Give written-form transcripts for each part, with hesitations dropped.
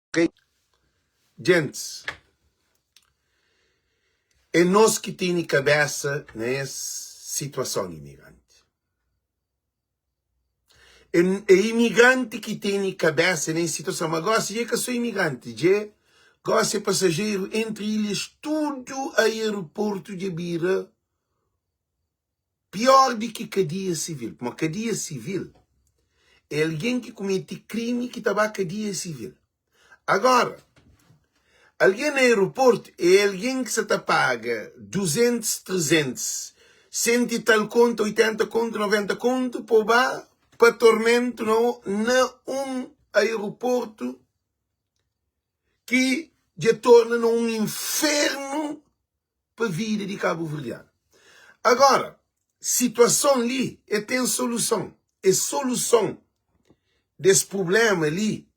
Ok? Gente, é nós que temos cabeça nessa situação imigrante. É imigrante que tem cabeça nessa situação. Mas gosta de que eu sou imigrante, de gosta de passageiro entre ilhas, tudo aeroporto de Beira. Pior do que cadeia civil. Uma cadeia civil é alguém que comete crime que está na cadeia civil. Agora, alguém no aeroporto é alguém que se te paga 200, 300, 100 e tal conto, 80 conto, 90 conto, para tormento no aeroporto que já torna um inferno para a vida de Cabo Verdeano. Agora, situação ali tem solução. A solução desse problema ali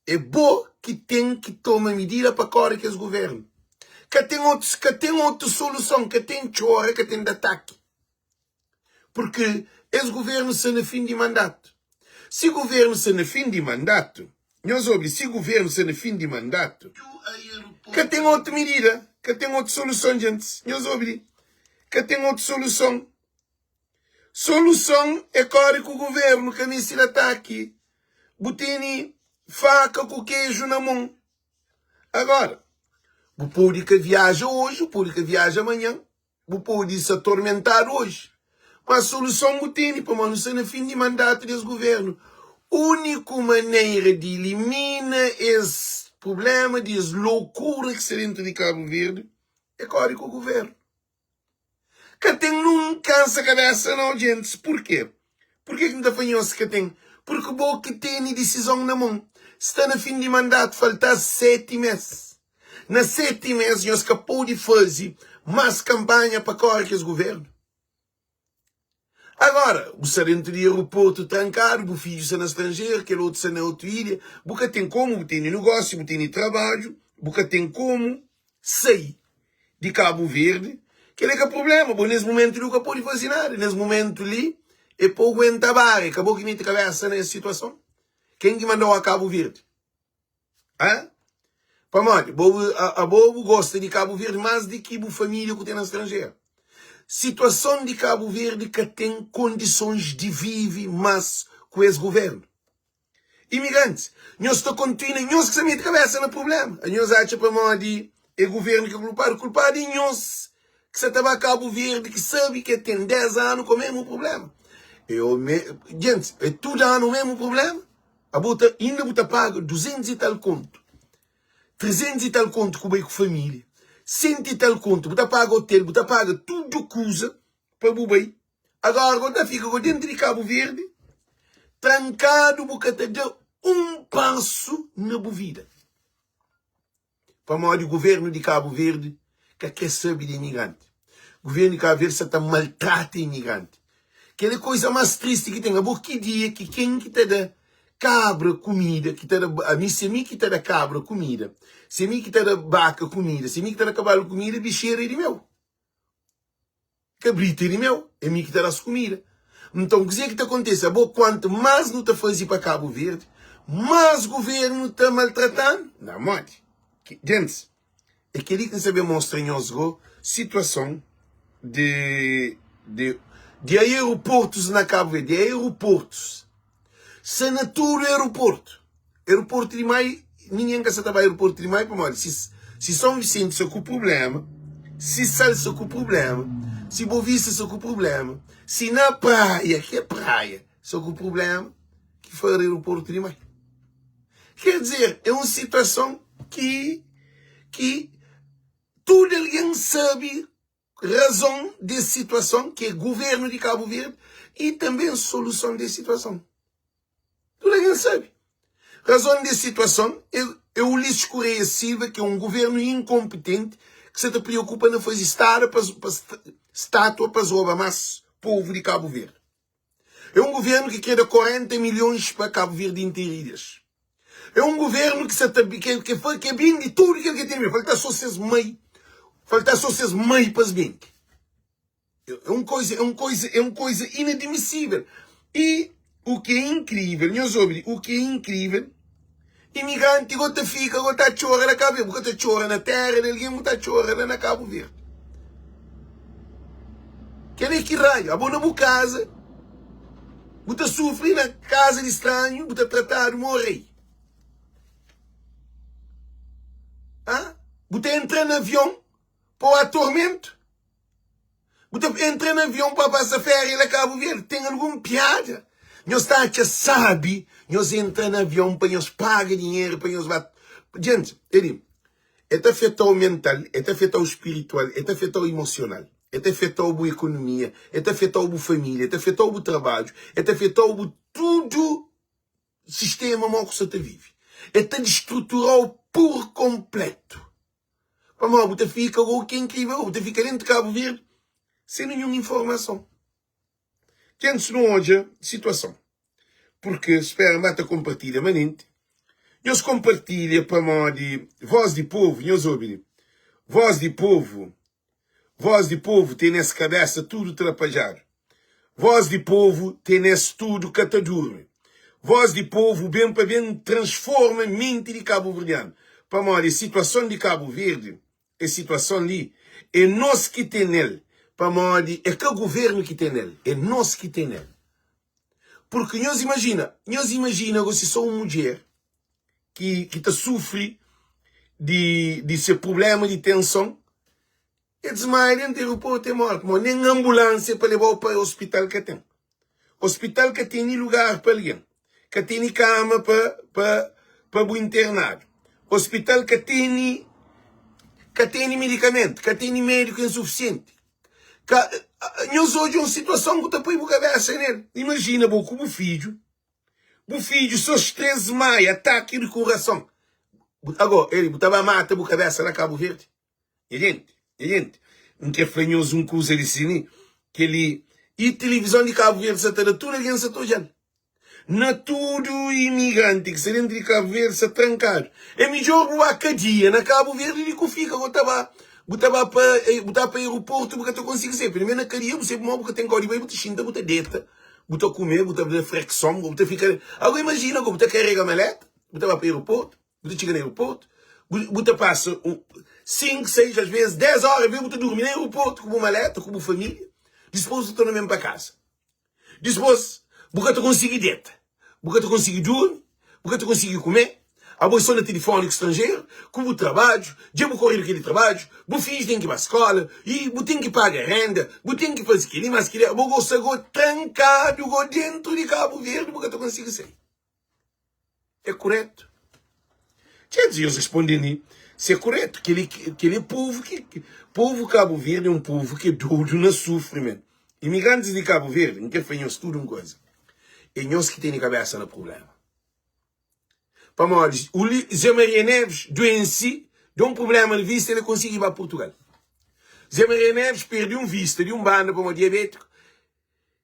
é bom que tem que tomar medida para correr que os governos. Que tem outra solução, que tem chora, que tem de ataque. Porque os governos são no fim de mandato. Se o governo são no fim de mandato, nós ouvimos, se o governo são no fim de mandato, que tem outra medida, que tem outra solução, gente. Nós ouvimos, que tem outra solução. Solução é correr com o governo, que nesse ataque. Botini faca com queijo na mão. Agora, o público viaja hoje, o público viaja amanhã. O público se atormentar hoje. Mas a solução Botini, para não no fim de mandato desse governo. Única maneira de eliminar esse problema, dessa loucura que se dentro de Cabo Verde, é correr com o governo. Que tem nunca essa cabeça, não, gente. Por quê? Por que não está fanhoso que tem? Porque o bom que tem decisão na mão. Está no fim de mandato, falta 7 meses. Na 7 meses, nós acabamos de fazer mais campanha para correr os governos. Agora, o sarento de aeroporto trancado, o filho está no estrangeiro, aquele outro está na outra ilha, porque tem como, tem negócio, tem trabalho, porque tem como sair de Cabo Verde, que é o problema, porque nesse momento nunca pode fazer nada, nesse momento ali, é pouco entabar, acabou que nem te cabeça nessa situação. Quem que mandou a Cabo Verde? Hã? Para mim, a bobo gosta de Cabo Verde mais do que a família que tem na estrangeira. Situação de Cabo Verde que tem condições de viver mais com esse governo. Imigrantes, nós continuamos, nós que se mete cabeça no problema. Nós achamos para mim é o governo que é culpado é nós que se estava a Cabo Verde, que sabe que tem 10 anos com o mesmo problema. Gente, é tudo ano o mesmo problema. Ainda você paga 200 e tal conto. 300 e tal conto com a família. 100 e tal conto. Você paga hotel, você paga tudo coisa para o bem. Agora, quando fica dentro de Cabo Verde, trancado, você dá um passo na vida. Para o governo de Cabo Verde, que quer saber de imigrante. O governo de Cabo Verde está maltrata imigrante. Que é a coisa mais triste que tem. Que dia que quem que te dá cabra comida, que te dá, se a mim que te dá cabra comida, se a mim que te dá vaca comida, se a mim que te dá cavalo comida, bicheira é de meu. Cabrito é de meu. É mim que te dá comida. Então, o que te acontece? Quanto mais não te fazes para Cabo Verde, mais o governo está maltratando. Não, mate. Gente, é que ele que sabemos mostrar em Oslo situação de aeroportos na Cabo Verde, de aeroportos. Sanatura aeroporto. Aeroporto de Maio, ninguém quer saber aeroporto de Maio, para morrer. Se São Vicente só com o problema, se Salsa com o problema, se Bovista só com o problema, se na praia, que é praia, só com o problema, que foi o aeroporto de Maio. Quer dizer, é uma situação que todo alguém sabe razão dessa situação, que é governo de Cabo Verde, e também solução dessa situação. Todo alguém sabe. Razão dessa situação é o Ulisses Correia Silva, que é um governo incompetente, que se te preocupa em fazer estátua para roubar mais povo de Cabo Verde. É um governo que quer dar 40 milhões para Cabo Verde inteiras. É um governo que é bem de tudo que ele tem. Falta só seus meios. Falta só seus meios para os bens. É uma coisa inadmissível. E o que é incrível, o que é incrível Imigrante, gota fica, gota chora na Cabo Verde. Gota chora na terra, ninguém gota chora na Cabo Verde. Quer é que raio? Abona a casa. Gota sofre na casa de estranho, gota tratado, morre. Ah? Gota entra no avião para o atormento. Gota entra no avião para passar férias na Cabo Verde. Tem alguma piada? Nós sabe, nós entra no avião para nós pagar dinheiro, para nós bater. Gente, ele é afetado mental, é afetado espiritual, é afetado emocional, é afetado a economia, é afetado a família, é afetado o trabalho, é afetado tudo o sistema que você vive. É destruturado por completo. Vamos, você fica o que é incrível, você fica dentro de Cabo Verde sem nenhuma informação. Gente, não hoje situação. Porque espera mata compartilha manente. Nós compartilha para modo de voz de povo, nós ouvimos. Voz de povo tem nessa cabeça tudo trapalhado. Voz de povo tem nesse tudo catadurme. Voz de povo bem para bem transforma a mente de Cabo Verdeano. Para modo de situação de Cabo Verde, a situação ali, é nós que tem nele. Para modo de, é que o governo que tem nele, é nós que tem nele. Porque nós imagina você só uma mulher que sofre de seu problema de tensão, e desmaia dentro do aeroporto e morre. Mas nem ambulância para levar para o hospital que tem. Hospital que tem lugar para alguém. Que tem cama para o internado. Hospital que tem medicamento, que tem médico insuficiente. Nós hoje uma situação que está põe a cabeça nele. Imagina, como o filho só estresse mais, ataque do coração. Agora, ele estava a matar a cabeça na Cabo Verde. E gente, não quer fanhoso um coisa de cine, que ele, e televisão de Cabo Verde, se tudo alguém se já. Não tudo imigrante que se dentro de Cabo Verde se trancar. É melhor o acadia na Cabo Verde e que fica, botava para o aeroporto, porque eu consigo ser. Primeiro na carinha, você mal, porque tem código aí, você xinta, você deita, você comer, você fazer flexão, você fica. Agora imagina, você carrega a maleta, você vai para o aeroporto, você chega no aeroporto, você passa 5, 6, às vezes 10 horas, você dorme no aeroporto, com uma maleta, com uma família, depois você está mesmo para casa. Depois, você consegue deita, você consegue dormir, você consegue comer. A bolsa no telefone estrangeiro, como o trabalho, já vou correr aquele trabalho, vou filho tem que ir para a escola, e vou ter que pagar renda, vou ter que fazer aquilo, mas que vou gostar trancado dentro de Cabo Verde, porque eu consigo sair. É correto? Quer dizer, eles respondem, se é correto, que ele é povo Cabo Verde é um povo que tudo não sofre, man. Imigrantes de Cabo Verde, não quer fazer tudo uma coisa. É nós que tem a cabeça no problema. Para nós, o Zé Maria Neves, doente, de um problema de vista, ele conseguiu ir para Portugal. Zé Maria Neves perdeu vista de banda para um diabético,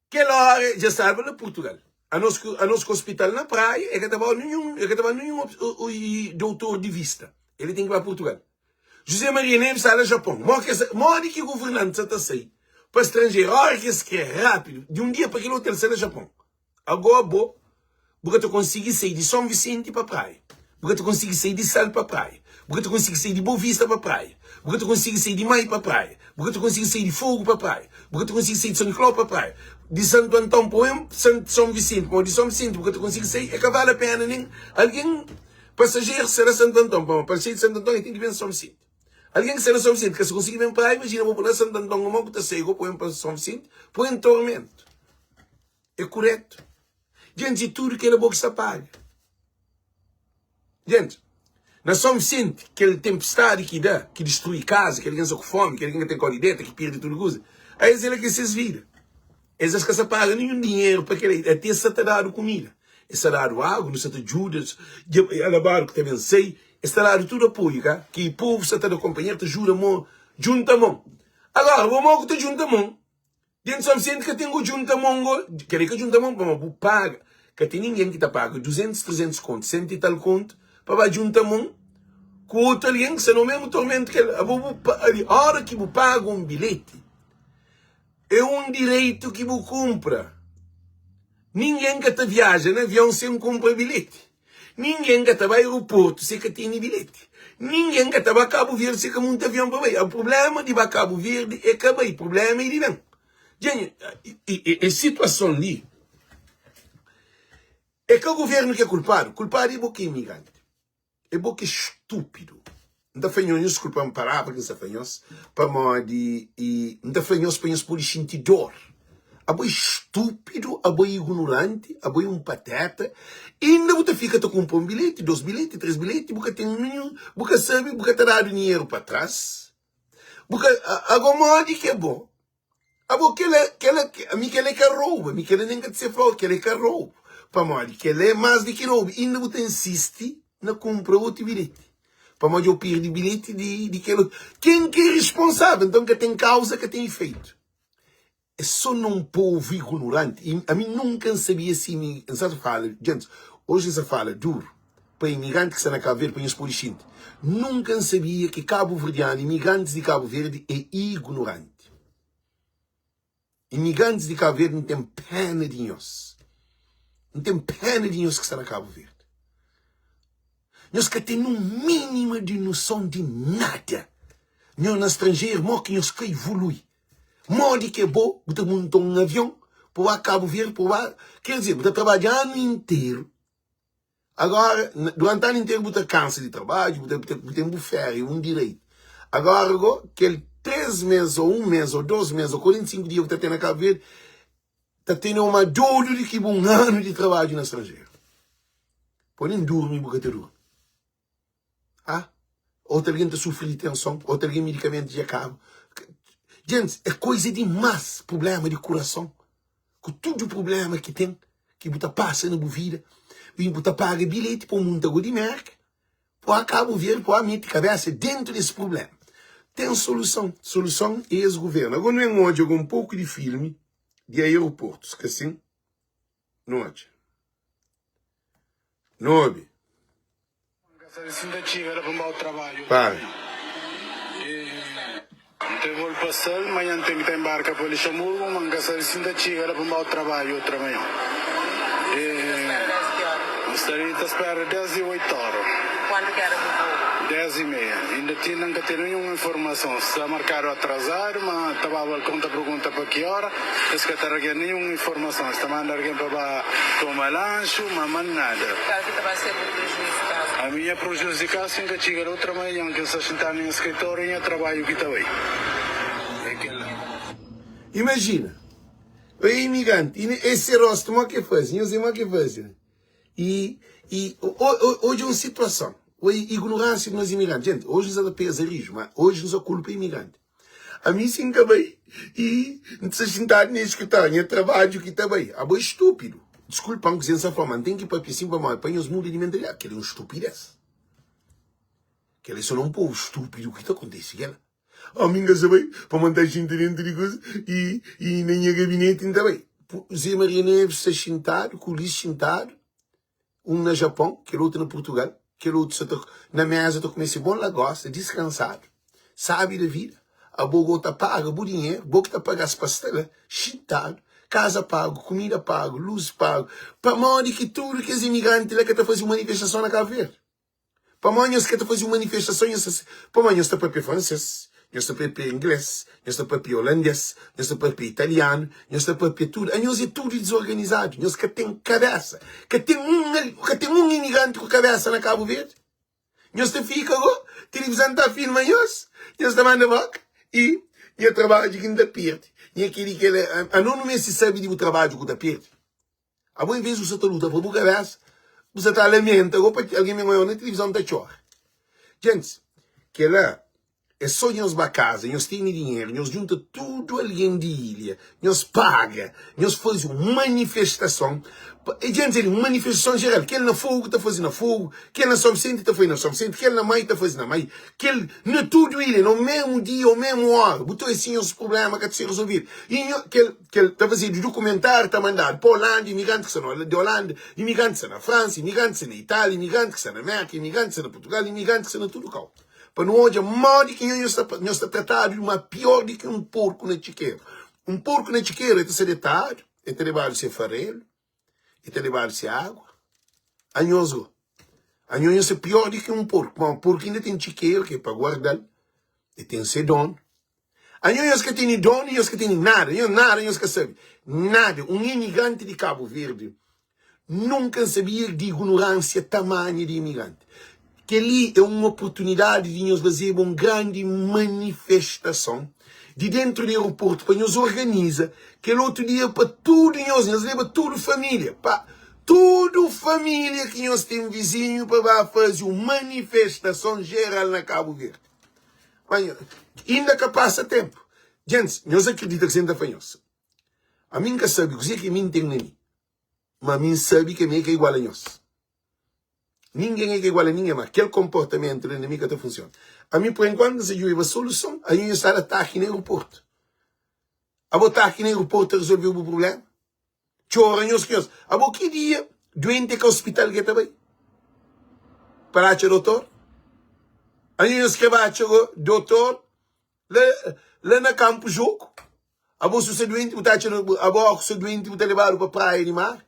que hora já estava na Portugal. A nosso hospital na praia, é que estava nenhum doutor de vista. Ele tem que ir para Portugal. José Maria Neves está no Japão. Mora que o governante está sair para estrangeiro. Olha que isso é rápido. De um dia para aquele outro, ele está no Japão. Agora, porque tu consegue sair de São Vicente para a praia. Porque tu consegue sair de Sal para a praia. Porque tu consegue sair de Boa Vista para a praia. Porque tu consegue sair de Maio para a praia. Porque tu consegue sair de Fogo para a praia. Porque tu consegue sair de São Nicolau para a praia. De Santo Antão para São Vicente. De São Vicente, porque tu consegue sair, é que vale a pena, nem alguém, passageiro, será Santo Antão. Para sair de Santo Antão, ele tem que vir a São Vicente. Alguém que será São Vicente, que se conseguir vir para a praia, imagina, vou para Santo Antão, uma que está sair, vou para São Vicente, põe em tormento. É correto. Gente, de tudo que ele boca está paga. Gente, na São Vicente, aquela tempestade que dá, que destrui casa, que alguém está com fome, que alguém tem colideta, que perde tudo coisa, aí ele que se vira. Eles que se pagam nenhum dinheiro para aquele, até se está dado comida. Está dado água, não se está ajuda, alabar que também sei, está dado tudo apoio, cara? Que o povo está dando companheiro, te ajuda, junta a mão. Agora, o mão que te junta a mão. Dentro de São Vicente que tem o junta a mão, quer que junta a mão, para paga. Que tem ninguém que te paga 200, 300 contos, 100 e tal conto, para juntar a mão com outro alguém que se não mesmo tormento que ele. A hora que você paga um bilhete, é um direito que você compra. Ninguém que te viaja no avião sem comprar bilhete. Ninguém que estava ao aeroporto se que tem bilhete. Ninguém que estava a Cabo Verde se que monta avião para bem. O problema de ir a Cabo Verde é que bem. O problema é de bem. Gente, a situação ali é que o governo que é culpado. Culpado é porque é imigrante. É porque é estúpido. Não fanhos, desculpa a palavra que se fanhos, para modo e não fanhos para por sentir dor. A boi estúpido, a boi ignorante, a boi pateta. E ainda você fica a comprar um bilhete, 2 bilhetes, 3 bilhetes, porque tem nenhum, porque sabe, porque te dá dinheiro para trás. Porque agora modo que é bom. A mim que ele que rouba, a mim que ele nem quer dizer fraude, que ele que rouba. Para modo que ele é mais do que rouba. E ainda você insiste na compra outro bilhete. Para modo eu perdi bilhete de quem que é responsável, então que tem causa, que tem efeito. É só num povo ignorante. E a mim nunca sabia se imigrante fala, gente, hoje se fala duro para imigrante que está na Cabo Verde, para os policiais. Nunca sabia que Cabo Verdeano, imigrantes de Cabo Verde, é ignorante. Imigrantes de Cabo Verde não têm pena de nós. Não tem pena de nós que está na Cabo Verde. Nós que temos um mínimo de noção de nada. Nós no estrangeiro, nós que evolui. Modo que é bom, você monta um avião, para Cabo Verde, quer dizer, você trabalha o ano inteiro. Agora, durante o ano inteiro, você cansa de trabalho, você tem um férias, um direito. Agora, aquele 3 meses, ou 1 mês, ou 2 meses, ou 45 dias que você tem na Cabo Verde, está tendo uma dor de que um ano de trabalho no estrangeiro. Podem dormir porque te dorme. Ah? Outro alguém está sofrendo de tensão, outro alguém medicamento de acabo. Gente, é coisa demais, problema de coração. Com todo o problema que tem, que você passa na vida, você paga bilhete para o mundo de merca, para Cabo Verde, para a minha cabeça dentro desse problema. Tem solução. Solução é esse governo. Agora não é onde eu um pouco de filme de aeroportos, que assim, não é. Nobe. Para. Tem voo passar, amanhã tem que embarcar para Lixamurgo, manga Sinda chega para o trabalho outra manhã. Gostaria de esperar 10 e 8 horas. Quando que era o voo? 10 e meia. Ainda nunca tem nenhuma informação. Se está marcado atrasar, mas estava a conta pergunta para que hora. Se que tem nenhuma informação. Se está mandando alguém para tomar lanche, mas nada. Claro que vai ser muito prejudicado. A minha prejudicada se ainda chega outra manhã, que se sentar no escritório e trabalho que está bem. Imagina, o imigrante, esse rosto, o que faz? Não sei o que faz. E hoje é uma situação, a ignorância dos imigrantes. Gente, hoje nos pesa risco, mas hoje nos culpa imigrante. A mim sim também, e não se sentar nesse escritório, trabalho que está bem. É estúpido. Desculpa, não quiser essa forma, tem que ir para a piscina para mais, para os mundos de mentalidade. Aquele é uma estupidez. Aquele é só um povo estúpido que está acontecendo. A mim, sabe, para manter gente dentro de coisa e nem a gabinete ainda bem. Zé Maria Neves está sentado, com o lixo sentado, um no Japão, que outro no Portugal, que outro na mesa, está comendo bom lá, gosta, descansado, sabe da vida. A Bogotá paga o dinheiro, Bogotá paga as pastelas, sentado, casa pago, comida pago, luz pago, para modo que tudo que os imigrantes lá que estão fazendo manifestação na Cabo Verde. Para amanhã que estão fazendo manifestação, para amanhã está para francês. Nós estamos para inglês, nós estamos para holandês, nós estamos para italiano, nós estamos para tudo. A nós é tudo desorganizado. Nós que tem cabeça. Que tem um imigrante com cabeça na Cabo Verde. Nós fica agora, televisão está filmando nós estamos na boca e o trabalho que ainda perde. E aquele que ele, a não se sabe do trabalho que ainda perde. A boa vez você está luta para a cabeça, você está lamenta, alguém me maior na televisão está chora. Gente, que lá, é só nós para casa, nós temos dinheiro, nós junta tudo alguém de ilha, nós paga, nós faz uma manifestação. E gente, uma manifestação geral, que ele na fogo está fazendo na fogo, que ele na São Vicente está fazendo na São Vicente, que ele na Mai está fazendo na Mai, que ele na tudo ilha, no mesmo dia, no mesmo hora, botou assim os problemas que se resolver. E que ele está fazendo documentário, está mandado para a Holanda, imigrantes que estão de Holanda, imigrantes que estão na França, imigrantes que estão na Itália, imigrantes que estão na América, imigrantes que estão na Portugal, imigrantes que estão na tudo cá. Para não hoje, modo que nós estamos tratados, uma pior do que um porco na chiqueira. Um porco na chiqueira é ser deitado, é levar-se farelo, é levar-se água. A nós, A nós é pior do que um porco. Mas o porco ainda tem chiqueiro, que é para guardar. E tem ser dono. A nós que tem dono e nós que tem nada. Nós que sabe. Nada. Um imigrante de Cabo Verde nunca sabia de ignorância tamanha de imigrante. Que ali é uma oportunidade de nós fazer uma grande manifestação de dentro do aeroporto, para nos organizar, que é outro dia para tudo nós leva tudo família, para tudo família que nós temos vizinho para fazer uma manifestação geral na Cabo Verde. Mas ainda que passa tempo. Gente, nós acreditamos que ainda faz. A mim que sabe, que mim tem nem. Mas a mim sabe que é igual a nós. Ninguém é igual a ninguém, mas aquele comportamento do inimigo até funciona. A mim, por enquanto, se eu a solução, a gente está aqui no aeroporto. A botar aqui no aeroporto resolveu o problema. Chora, nós. A boa que dia, doente que o hospital que também. Para o doutor. A gente que vai o doutor, lá na campo jogo. A boa se doente, a boa se doente, você levar para a praia de mar.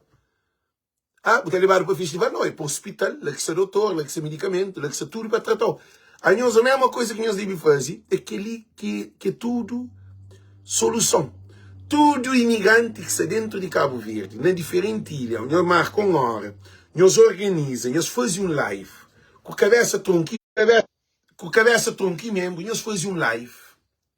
Você levar para o festival? Não, é para o hospital, lá que se doutor, lá que se medicamento, lá que se tudo para tratar. A mesma coisa que nós devemos fazer é que é tudo solução. Tudo imigrante que está dentro de Cabo Verde, na diferente ilha, nós marcamos uma hora, nós organizamos, nós fazemos um live, com cabeça tronquinha mesmo, nós fazemos um live,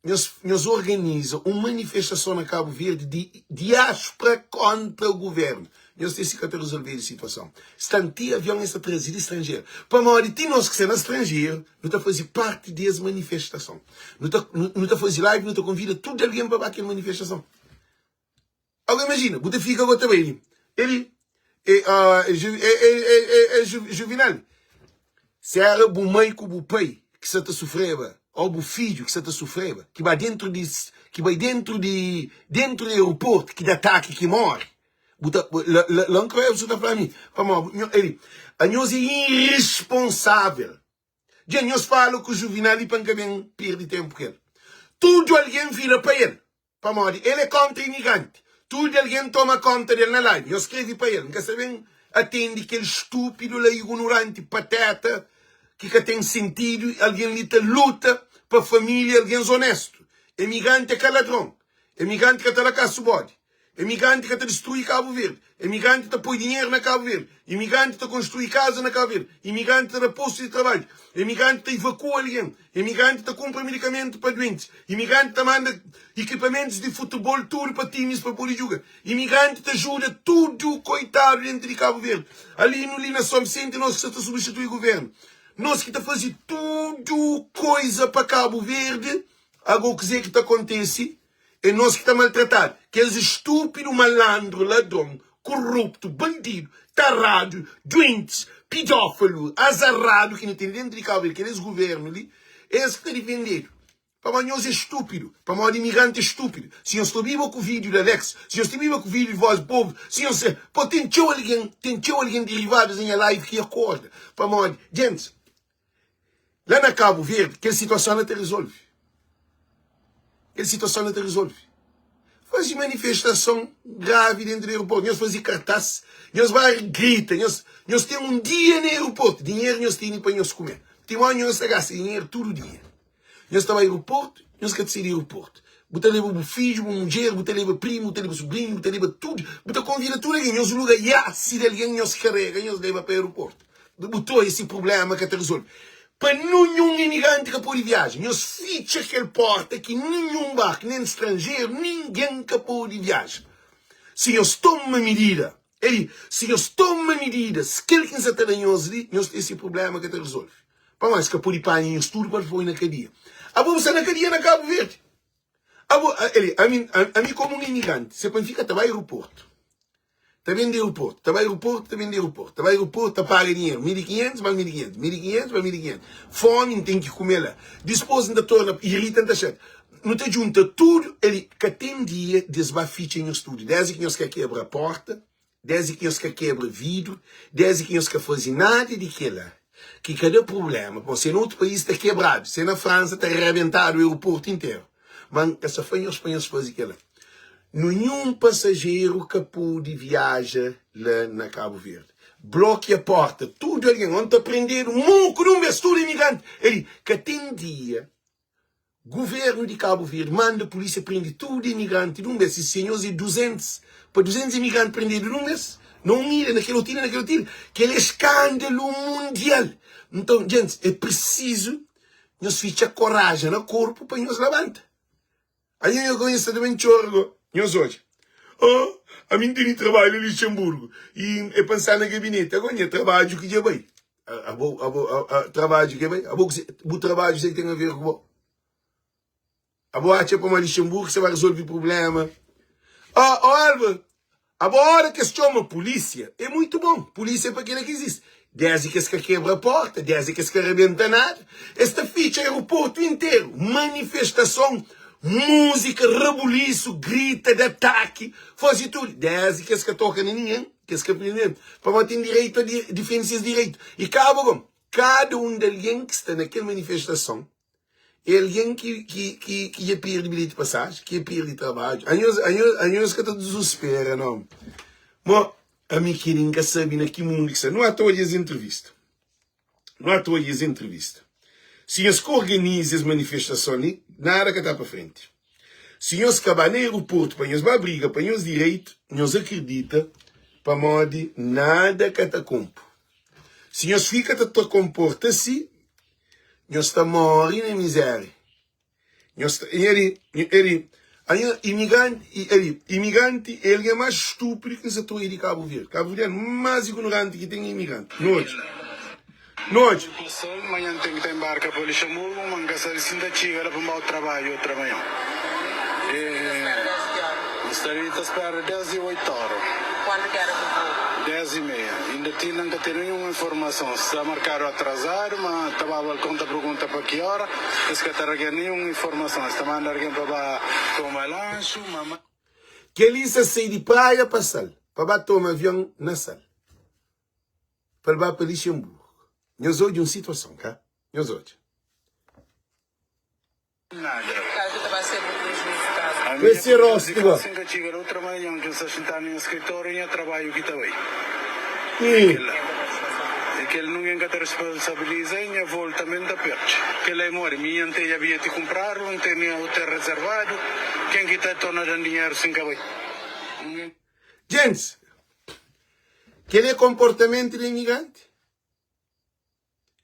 nós organizamos uma manifestação na Cabo Verde de diáspora contra o governo. Nós temos que resolver a situação. Tanto avião está trazido estrangeiro. Para nós que ser estrangeiro, não está fazer parte dessa manifestação. Não está fazer live, não está convida tudo alguém para aquela manifestação. Agora imagina, você fica agora também. Ele é juvenal. Se era o mãe com o pai que você está sofrendo, ou o filho que você está sofrendo, que vai dentro do aeroporto, que dá ataque, que morre. Não creio que você está falando a nós é irresponsável. Já nós falamos que o juvenal para que perde tempo com ele. Tudo alguém vira para ele. Ele é contra imigrante. Tudo alguém toma conta dele na live. Eu escrevi para ele. Não sabem, atende aquele estúpido, ignorante, pateta, que tem sentido. Alguém ali luta para a família, alguém honesto. Imigrante é que é ladrão. Imigrante que está na casa do bode. Imigrante que está a destruir Cabo Verde. Imigrante que está a pôr dinheiro na Cabo Verde. Imigrante que está a construir casa na Cabo Verde. Imigrante que está a posto de trabalho. Imigrante que evacua alguém. Imigrante que está a comprar medicamento para doentes. Imigrante que está a manda equipamentos de futebol, tudo para times para poder jogar. Imigrante que ajuda tudo, coitado, dentro de Cabo Verde. Ali no Lina Som Centro, nós que está a substituir o governo. Nós que está a fazer tudo coisa para Cabo Verde. Agora o que está acontece. É nós que estamos maltratados. Aqueles estúpidos, malandro, ladrão, corrupto, bandido, tarado, doentes, pedófilo, azarrado, que não tem dentro de Cabo Verde, aqueles governos ali, esse que está defendendo. Para nós é estúpido. Para nós imigrante é estúpido. Se eu estou vivo com o vídeo de Alex, se eu estou vivo com o vídeo de voz povo, se eu sei, pô, tem alguém derivado em live que acorda. Para nós, gente, lá na Cabo Verde, aquela situação não te resolve. Aquela situação não te resolve. Faz manifestação grave dentro do aeroporto. Nós fazemos cartaz, nós vamos gritar, nós temos um dia no aeroporto. Dinheiro nós temos para nós comer. Temos nós gastamos dinheiro todo dia. Nós estamos no aeroporto, nós queremos sair do aeroporto. Você leva o filho, uma mulher, você leva primo, você leva sobrinho, você leva tudo. Você convida tudo alguém. Nós lugar, se alguém nos carrega, nós leva para o aeroporto. Botou esse problema que te resolve. Para nenhum imigrante que pode viajar. Nós ficha aquele porta que nenhum barco, nem estrangeiro, ninguém que pode viajar. Se nós tomamos medida, se nós tomamos medida, se alguém está nós ali, nós temos esse problema que te resolve. Para mais que pode ir para nós tudo para pôr na cadeia. A bolsa na cadeia na Cabo Verde. A mim como um imigrante, você pode ficar até o aeroporto. Está vendo aeroporto, está vendo aeroporto, está vendo aeroporto. Está vendo aeroporto, está paga dinheiro. 1.500 mais 1.500. 1.500 mais 1.500. Fome, tem que comer lá. Depois ainda torna irritante a gente. Não te junta tudo. Que tem dia, desbaficha em estúdio. Desde que nós quer quebrar a porta, desde que nós quer quebrar vidro, desde que nós quer fazer nada de que lá. Que cada problema, você em outro país está quebrado. Você na França está arrebentado o aeroporto inteiro. Mas essa foi nós fazer aquilo. Nenhum passageiro que pôde viajar lá na Cabo Verde. bloqueia a porta, tudo alguém, onde aprender, muito, não vê, tudo imigrante. Ele, que tem dia, governo de Cabo Verde manda a polícia prender tudo imigrante, não vê, se senhores e 200, para 200 imigrantes prendidos, não vê, não mira naquele tiro, que é escândalo mundial. Então, gente, é preciso nós ficar coragem no corpo para nos levantar. Aí eu conheço também chorgo, nós hoje. A mim tem trabalho em Luxemburgo e é pensar no gabinete. Agora é trabalho que já vai. Trabalho que vai. O trabalho que tem a ver com o. A boa acha para Luxemburgo você vai resolver o problema. Álvaro, a hora que se chama polícia é muito bom. Polícia é para aquilo que existe. Desde que se quebra a porta, desde que se arrebenta nada. Esta ficha é o aeroporto inteiro. Manifestação, música, rebuliço, grita de ataque, faz tudo. Desde que se toca em ninguém, que se aprende. Para manter direito a defender os direitos. E cada de alguém que está naquela manifestação é alguém que é perde bilhete de passagem, que é perde trabalho. Anhos que está desespera, não. Mas a mim querem que saber que mundo que não há todas as entrevistas. Não há todas as entrevistas. Se nós organizamos as manifestações, nada que está para frente. Se nós acabar no aeroporto para nós brigar, para nós direitos, nós acreditamos para modo nada que está compro. Se nós fica a comportar assim, nós estamos morrendo em miséria. Imigrante, ele é mais estúpido que essa torre de Cabo Verde. Cabo Verde é mais ignorante que tem imigrante. Noite. Amanhã tem que embarcar para Luxemburgo, mas se ainda chega para o trabalho outra manhã. Estaria a esperar 10 e 8 horas. Quando que era o voo? 10 e meia. Ainda não tem nenhuma informação. Se está marcado atrasar, mas estava a conta pergunta para que hora. Se que está nenhuma informação. Está mandando alguém para tomar lanche, mamãe. Que ele sai de praia para sal. Para tomar avião na sal. Para ir para Luxemburgo. Nós hoje uma situação, cá? Nós hoje. Nada. Caso que vai ser muito prejuízo, caso. Vai ser rosto, igual. Assim que chega outra manhã, que você está no escritório e trabalho que está aí. E que ele não tem que responsabilizar e voltamento a perto. Que ele mora, minha tem havia de comprar, não tem hotel reservado, quem que está tornando dinheiro sem que vai. Gente, que é comportamento de imigrante?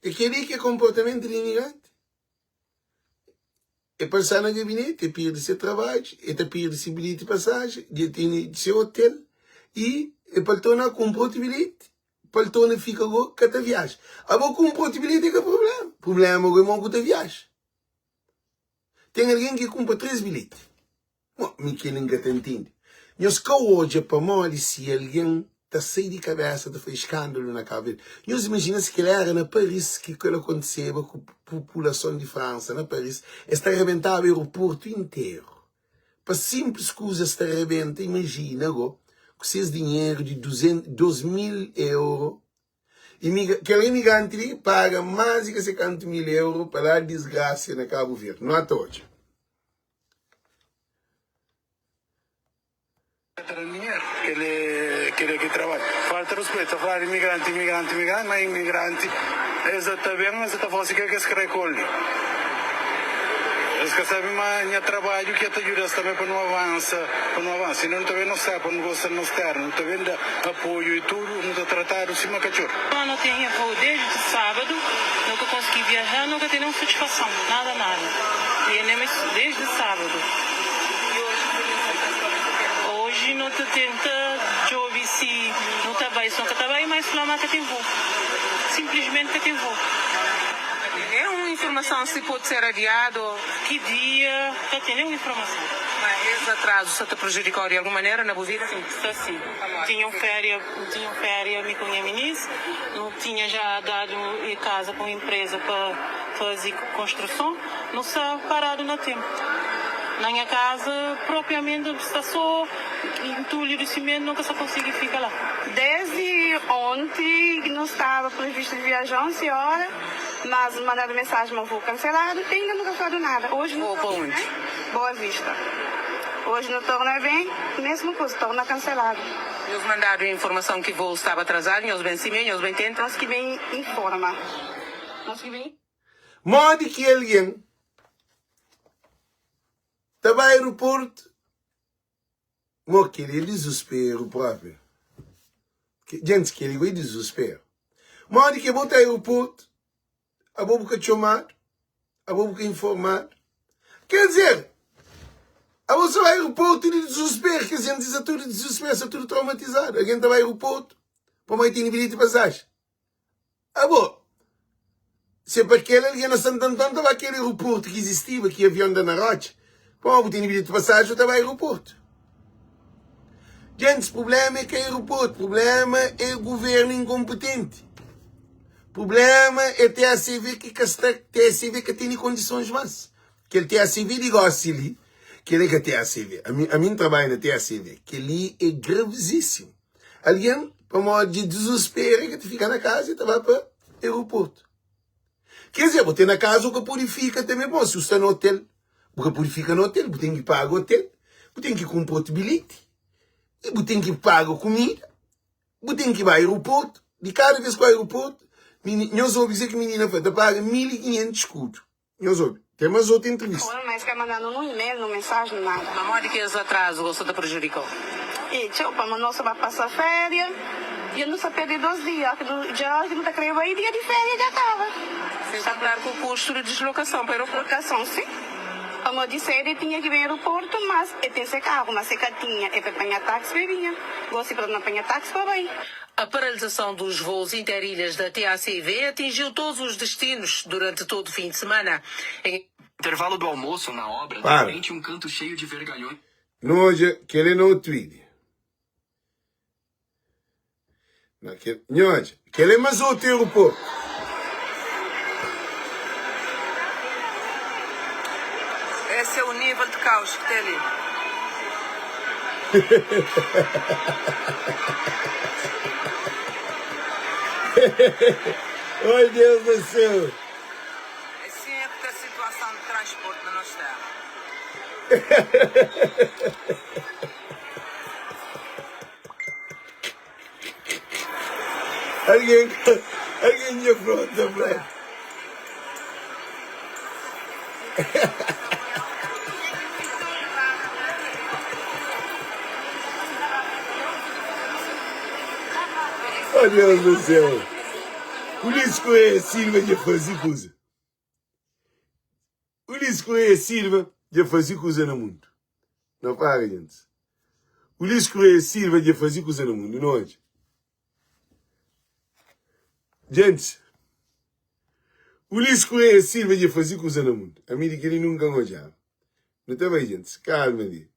Que é comportamento de imigrante? É passar no gabinete, é pedir seu trabalho, é pedir seu bilhete de passagem, é seu hotel, e é para tornar comprar o bilhete, para tornar ficar com a viagem. Agora comprar o bilhete é que é o problema. O problema é que a viagem. Tem alguém que compra 3 bilhetes. Bom, ninguém te entende. Nós que hoje, para morrer, se alguém está cheio de cabeça, está fazendo escândalo na cabeça. Nós imaginamos que ele era na Paris, que aquilo aconteceu com a população de França, na Paris, está arrebentado o aeroporto inteiro. Para simples coisas está arrebenta, imagina agora, com esses dinheiro de 2.000 euros, aquele imigrante ali paga mais de 50.000 euros para dar desgraça na Cabo Verde. Não há todos. Que trabalha. Falta respeito a falar imigrante, mas imigrante exatamente essa fácil que se recolhe. Eles que sabem mais trabalho que te ajuda também para não avançar, senão também não sabe, não gosta de externo, não está vendo apoio e tudo, não está tratado assim uma cachorro. Eu não tenho voo desde sábado, nunca consegui viajar, nunca tenho nenhuma satisfação, nada. E nem desde sábado. Hoje não te tenta, chove se não está bem, só que está bem, mas não que tem voo. Simplesmente que tem voo. É uma informação se pode ser adiado? Que dia? Já tem nenhuma informação. Mas esse atraso se te prejudicou de alguma maneira na Bovida? Sim, está assim. Tinham férias me com a ministra, não tinha já dado casa com a empresa para fazer construção, não está parado no tempo. Na minha casa, propriamente, está só entulho de cimento, nunca se consegue ficar lá. Desde ontem não estava previsto de viajar 11 horas, mas mandado mensagem, mas vou cancelado, e ainda nunca falado nada. Hoje não Vou onde? Boa Vista. Hoje não torna bem, mesma coisa, torna cancelado. Eles mandaram a informação que o voo estava atrasado, eles bem cima, eles bem tentam. Nós que bem informa. Nós que bem... Modo que alguém estava ao aeroporto, mo queria desespero próprio. Gente, que ele vai desespero. Modo que botar ao aeroporto, a boca chamar, a boca informar. Quer dizer, a você vai ao aeroporto de desespero, que a gente diz tudo de desespero, está tudo traumatizado. Alguém estava ao aeroporto, para mais ter bilhete de passagem. Ah, bom. Se é para aquele, alguém na Santo Antônio estava aquele aeroporto que existia, que avião da Narote. Para eu ter bilhete de passagem, eu estava ao aeroporto. Gente, o problema é que é aeroporto, o problema é o governo incompetente. O problema é ter a CV que tem condições más. Que ele tem a CV de gosto ali, que ele é que tem a CV. A mim trabalho na TACV, que ali é gravíssimo. Alguém, para modo de desespero, que te fica na casa e te vai para o aeroporto. Quer dizer, você na casa o que purifica também, bom, se você está no hotel, o que purifica no hotel, você tem que pagar o hotel, você tem que comprar o bilhete, e você tem que pagar a comida, você tem que ir para o aeroporto, de cada vez que vai ao aeroporto, nós ouvimos dizer que a menina foi, paga 1.500 escudos. Nós ouvimos. Temos outra entrevista. Mas quer mandar no e-mail, no mensagem, nada. Na hora que eles atrasam, você está prejudicou. E, tchau, mas nós vamos passar férias, e eu não sei perder 2 dias, já que não está querendo aí, dia de férias já estava. Você está claro com o custo de deslocação para o aeroporto? Deslocação, sim. Como eu disse, ele tinha que vir ao aeroporto, mas ele tem esse carro, mas se ele tinha, é para apanhar táxi, para vinha. Gosto para não apanhar táxi, para bem. A paralisação dos voos interilhas da TACV atingiu todos os destinos durante todo o fim de semana. Em intervalo do almoço, na obra, de Para. repente um canto cheio de vergalhões. Noje, que ele não tweet. Noje, que ele mais outro aeroporto. Esse é o nível de caos que tem ali. Oi, Deus do céu. Assim é que a situação de transporte na nossa terra. Alguém já pronto, Fred. Oh, Deus do céu. Ulisses Correia Silva já fazia coisa. Ulisses Correia Silva já fazia coisa no mundo. Não para, gente. Ulisses Correia Silva já fazia coisa no mundo, não hoje. Gente, Ulisses Correia Silva já fazia coisa no mundo. A mim que ele nunca gostava. Não está bem, gente? Calma ali.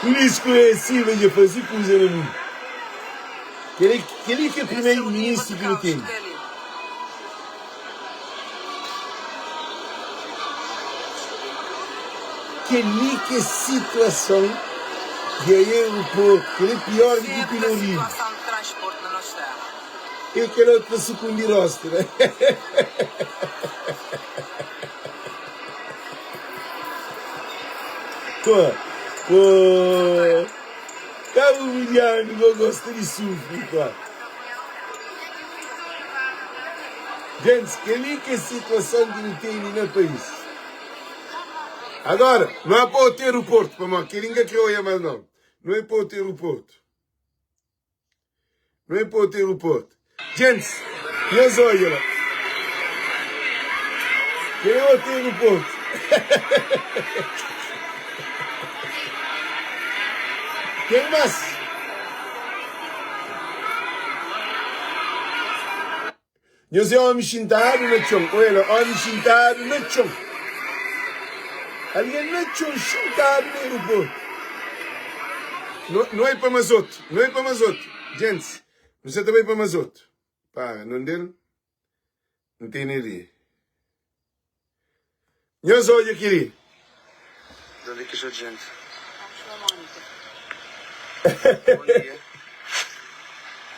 Ulisses Correia Silva já fazia coisa no mundo. Ele que é o primeiro-ministro que não tem. Que situação de aeroporto, que é pior do que o Pinolino. Situação de transporte na nossa terra. Eu quero outra secundirosta, né? Pô. Tá humilhando, eu gosto de sufrir, pô. Gente, que situação que não tem no país. Agora, não é para o aeroporto, para mim, que ninguém criou aí mais não. Não é para o aeroporto. Não é para o aeroporto. Gente, meus olhos lá. Que é o aeroporto. Quem mais? Nós é homem sentado no chão. Olha, homem sentado no chão. Alguém no chão sentado no aeroporto. Não é para mais outro. Não é para mais outro. Gente, você também para mais outro. Para, não deu? Não tem nem ali. Nós olha aqui. De onde é que sou de gente? Bom dia.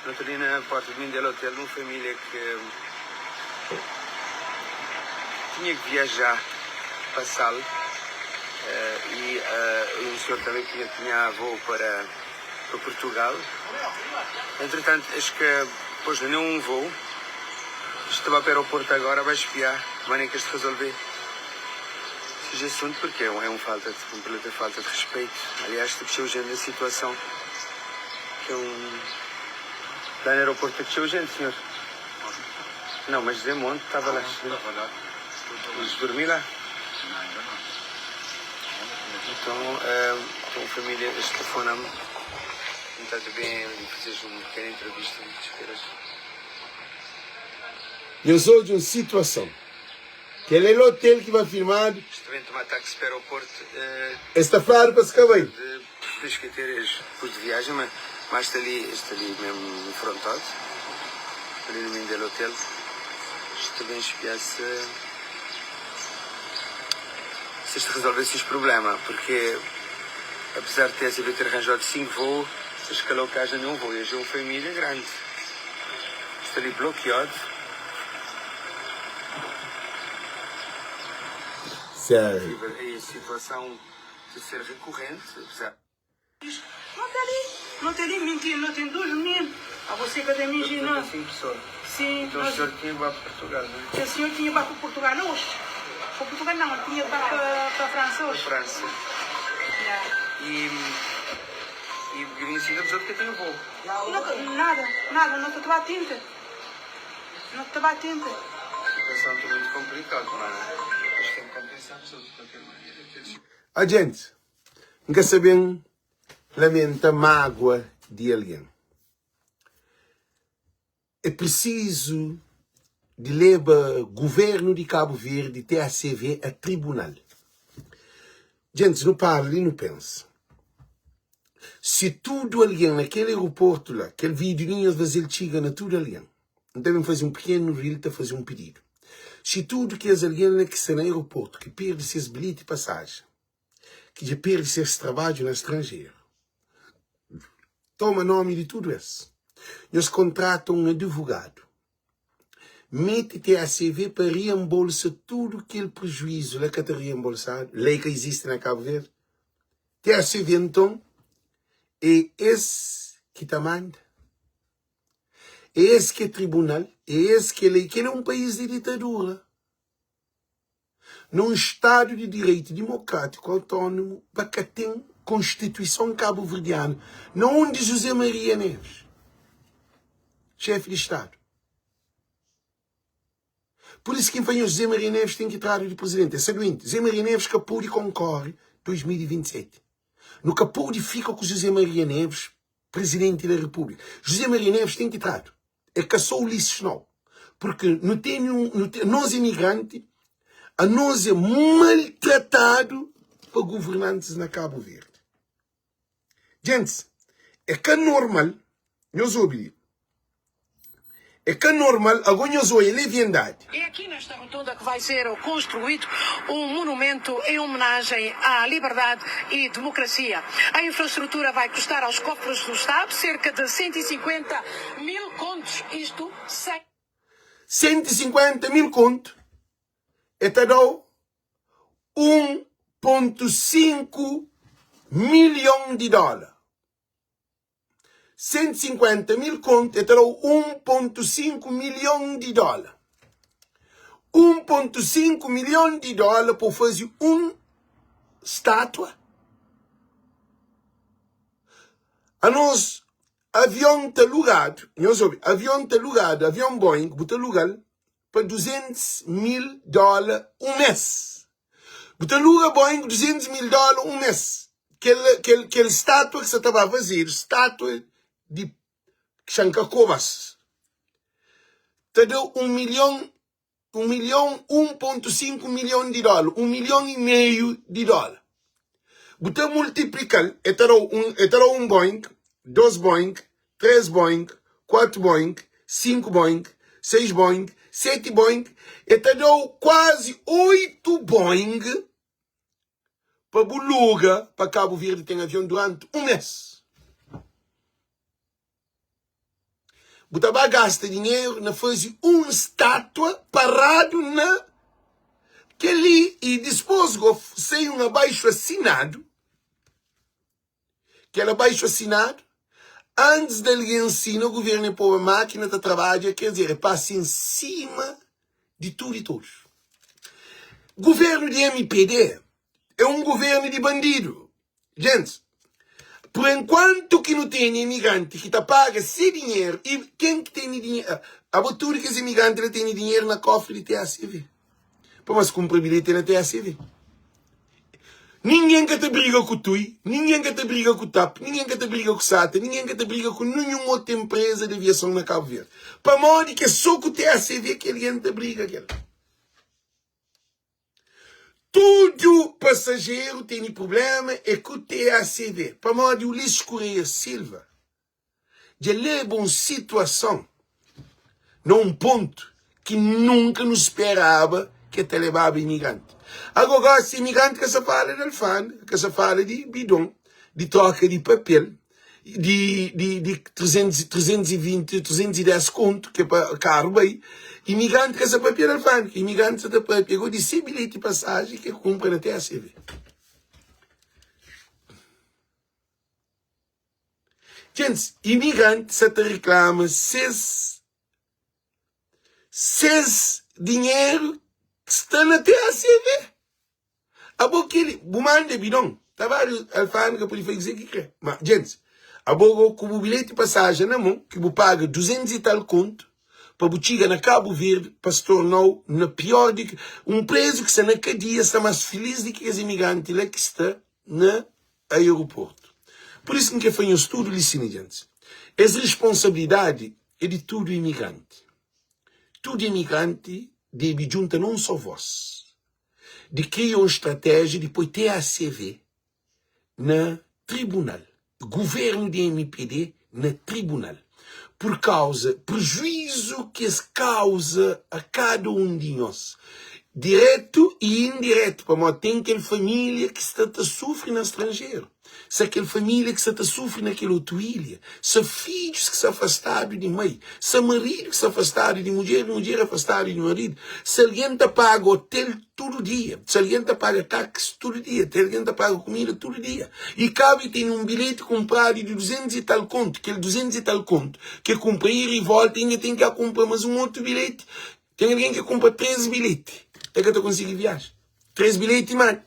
Não estou ali na porta do Mindelo Hotel de uma família que tinha que viajar para Sal. E um senhor também que tinha voo para Portugal. Entretanto, acho que depois não um voo. Estava para o aeroporto agora, vai espiar. Maneira que isto resolver esse assunto, porque é uma completa falta de respeito. Aliás, tipo, gente na situação que lá no aeroporto que gente, senhor. Não, mas Zé Monte estava lá. Eles dormir lá. Então a família, este telefone-me. Está bem, fizeste uma pequena entrevista. Eu sou de uma situação. Qual é o hotel que vai filmar? Estou a tomar táxi para o aeroporto. Esta frase para se acabar. Depois que ter de viagem, mas está ali mesmo no frontado. Ali no meio do hotel. Estou bem a espiar se isto resolvesse os problemas, porque apesar de ter arranjado 5 voos, se escalou que haja nenhum voo, e é uma família grande. Está ali bloqueado. Sério. E a situação de ser recorrente, apesar... Não tem ali mentira, não tem 2 meninos. A você que tem menino. 5 pessoas. Sim. Então o senhor tinha que ir para Portugal, não é? O senhor tinha que ir para Portugal hoje. Para Portugal não, ele tinha que ir para a França hoje. França. E vinha assim da pessoa que tem o voo. Nada, não te batendo. Não te batendo. A situação está muito complicada, mas tem que compensar a pessoa de qualquer maneira. A gente nunca sabem lamenta mágoa de alguém. É preciso de levar o governo de Cabo Verde, TACV, a tribunal. Gente, não para e não pensa. Se tudo alguém naquele aeroporto lá, aquele vidrinho de chega na tudo alguém, devem fazer um pequeno reel para fazer um pedido. Se tudo que as alguém que está no aeroporto, que perde seus bilhetes de passagem, que já perde seus trabalhos no estrangeiro, toma nome de tudo isso. Eles contratam um advogado. Mete TACV para reembolsar tudo aquele prejuízo lá que está reembolsado, lei que existe na Cabo Verde. TACV, então, é esse que te manda. É esse que é tribunal. É esse que é lei. Que é um país de ditadura. Num Estado de direito democrático autônomo, para que tem Constituição cabo-verdiana. Não de José Maria Neves, chefe de Estado. Por isso quem foi o José Maria Neves tem que entrar de presidente. É o seguinte, José Maria Neves capou de concorre 2027. No capou de fica com José Maria Neves, presidente da República. José Maria Neves tem que entrar. É caçou o Ulisses não. Porque nós imigrantes, a nós é maltratado para governantes na Cabo Verde. Gente, é que é normal, nós ouvimos. É que é normal, agora nós ouvimos leviandade. É aqui nesta rotunda que vai ser construído um monumento em homenagem à liberdade e democracia. A infraestrutura vai custar aos cofres do Estado cerca de 150 mil contos, isto sem... 150 mil contos, é tal 1,5 milhão de dólares. 150 mil contos, é tal 1,5 milhão de dólares. 1,5 milhão de dólares para fazer uma estátua. A nós, avião está alugado, avião Boeing, está alugado para 200 mil dólares um mês. Está alugado Boeing 200 mil dólares um mês. Aquela estátua que você estava a fazer, estátua de Chancacovas, te deu 1,5 milhão de dólares, 1,5 milhão de dólares. Você multiplica, é um Boeing, 2 Boeing, 3 Boeing, 4 Boeing, 5 Boeing, 6 Boeing, 7 Boeing, e te deu quase 8 Boeing para Buluga, para Cabo Verde, tem avião durante um mês. Você vai gastar dinheiro na fazer uma estátua parado na que ali e dispôs sem um abaixo assinado, que era abaixo assinado, antes dele ensina o governo a pôr a máquina de trabalho, quer dizer, passa em cima de tudo e todos. Governo de MPD é um governo de bandido. Gente, por enquanto que não tem imigrante que te paga sem dinheiro, e quem que tem dinheiro? A altura que esse imigrante tem dinheiro na cofre de TACV. Mas compra bilhete na TACV. Ninguém que te briga com o TUI, ninguém que te briga com o TAP, ninguém que te briga com o SATA, ninguém que te briga com nenhuma outra empresa de aviação na Cabo Verde. Para modo que só com o TACV que alguém te briga. Todo passageiro tem problema é com o TACV. Para modo o Ulisses Correia Silva já leva uma situação num ponto que nunca nos esperava que te levava imigrante. Agora, esse imigrante que se fala de alfândega, que se fala de bidon, de troca de papel, de 320, 310 conto, que é para caro bem, imigrante que se papel de alfândega, imigrante que pegou de 100 bilhetes de passagem que compra na TACV. Gente, imigrante se te reclama seis dinheiro que está na TACV. A boca ele, bumande bidão, trabalho alfândega para ele fazer o que quer. Mas, gente, a boca com o bilhete de passagem na mão, que você paga 200 e tal conto, para você chegar na Cabo Verde, para se tornar na pior de um preso que está na cadeia, está mais feliz do que os imigrantes lá que está no aeroporto. Por isso que foi um estudo ali, gente. Essa responsabilidade é de todo imigrante. Todo imigrante deve juntar não só voz, de criar uma estratégia de pôr TACV na tribunal, governo de MPD na tribunal, por causa prejuízo que se causa a cada um de nós, direto e indireto, para tem aquela família que está a sofrer no estrangeiro, se aquela família que está a sofrer naquela outra ilha, se filhos que se afastaram de mãe, se marido que se afastaram de mulher afastada de marido, se alguém te paga hotel todo dia, se alguém te paga táxi todo dia, se alguém te paga comida todo dia, e cabe tem um bilhete comprado de 200 e tal conto, aquele 200 e tal conto, que compra ir e volta, ainda tem que comprar mais um outro bilhete, tem alguém que compra 3 bilhetes, é que tu consegue viajar, 3 bilhetes, mano.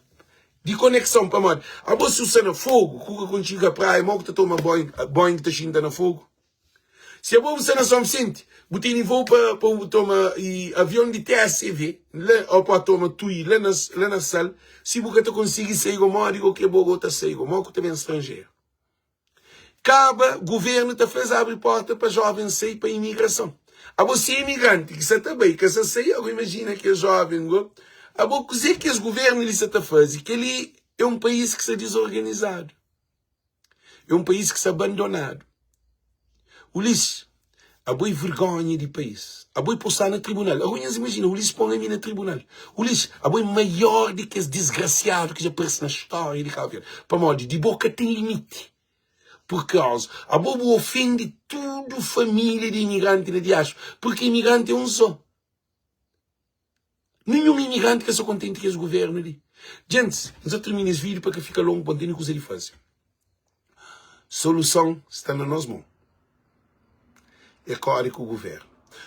De conexão para modo. A você usa no fogo, cuca quando chega a praia, mal que tu toma banho que tu xinda no fogo. Se a você não São Vicente, você tem voo para tomar avião de TACV, ou para tomar TUI, lá na sala, se você tu consegue sair o modo, digo que Bogotá sair o modo que tu vem estrangeiro. Cabe, governo te faz abrir porta para jovens sair para imigração. A você imigrante, que você também, que você sai, eu imagino que é jovem, a boa coisa que os governos eles estão fazendo, que ele é um país que está desorganizado. É um país que está abandonado. Ulisses, a boa vergonha de país. A boa postar no tribunal. Agora imagina, Ulisses põe a mim no tribunal. Ulisses, a boa maior do que esse desgraciado que já aparece na história de Cabo Verde. Para modo, de boca tem limite. Por causa, a boa ofende toda a família de imigrante na diáspora. Porque imigrante é um só. Nenhum imigrante que é só contente que é o governo ali. Gente, já termino esse vídeo para que fique longo, para entender o que ele faz. Solução está na nossa mão. É claro que o governo.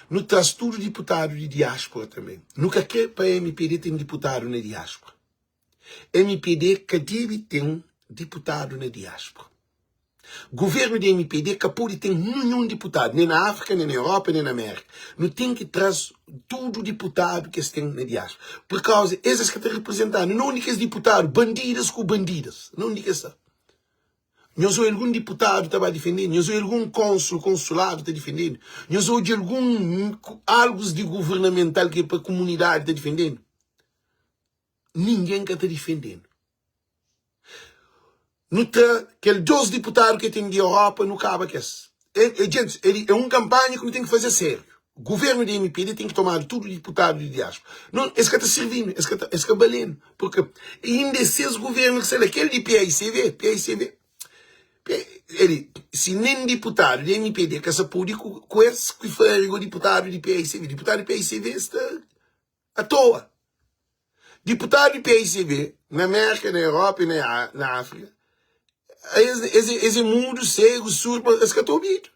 Não traz tudo deputado de diáspora também. Nunca quer para a MPD ter deputado na diáspora. MPD que deve ter um deputado na diáspora. Governo de MPD que pode ter nenhum deputado, nem na África, nem na Europa, nem na América. Não tem que trazer todo deputado que tem na diáspora. Por causa, esses que estão representando, não únicos deputados, bandidas com bandidas. Não única essa. Não sou algum deputado que está defendendo, não sou algum consulado que está defendendo, não sou de algo de governamental que é para a comunidade está defendendo. Ninguém que está defendendo. Aquele 12 deputados que tem de Europa não cabe que esse. Gente, é uma campanha que não tem que fazer sério. O governo da MPD tem que tomar tudo deputado de diáspora. Não, esse que está servindo, esse que está balendo. Porque ainda esses governos que são aquele de PICV, se nem deputado da MPD que se pode com esse que foi o deputado de PICV. Deputado de PICV está à toa. Deputado do PICB, na América, na Europa e na África, esse mundo cego, surdo, esse que eu estou ouvindo.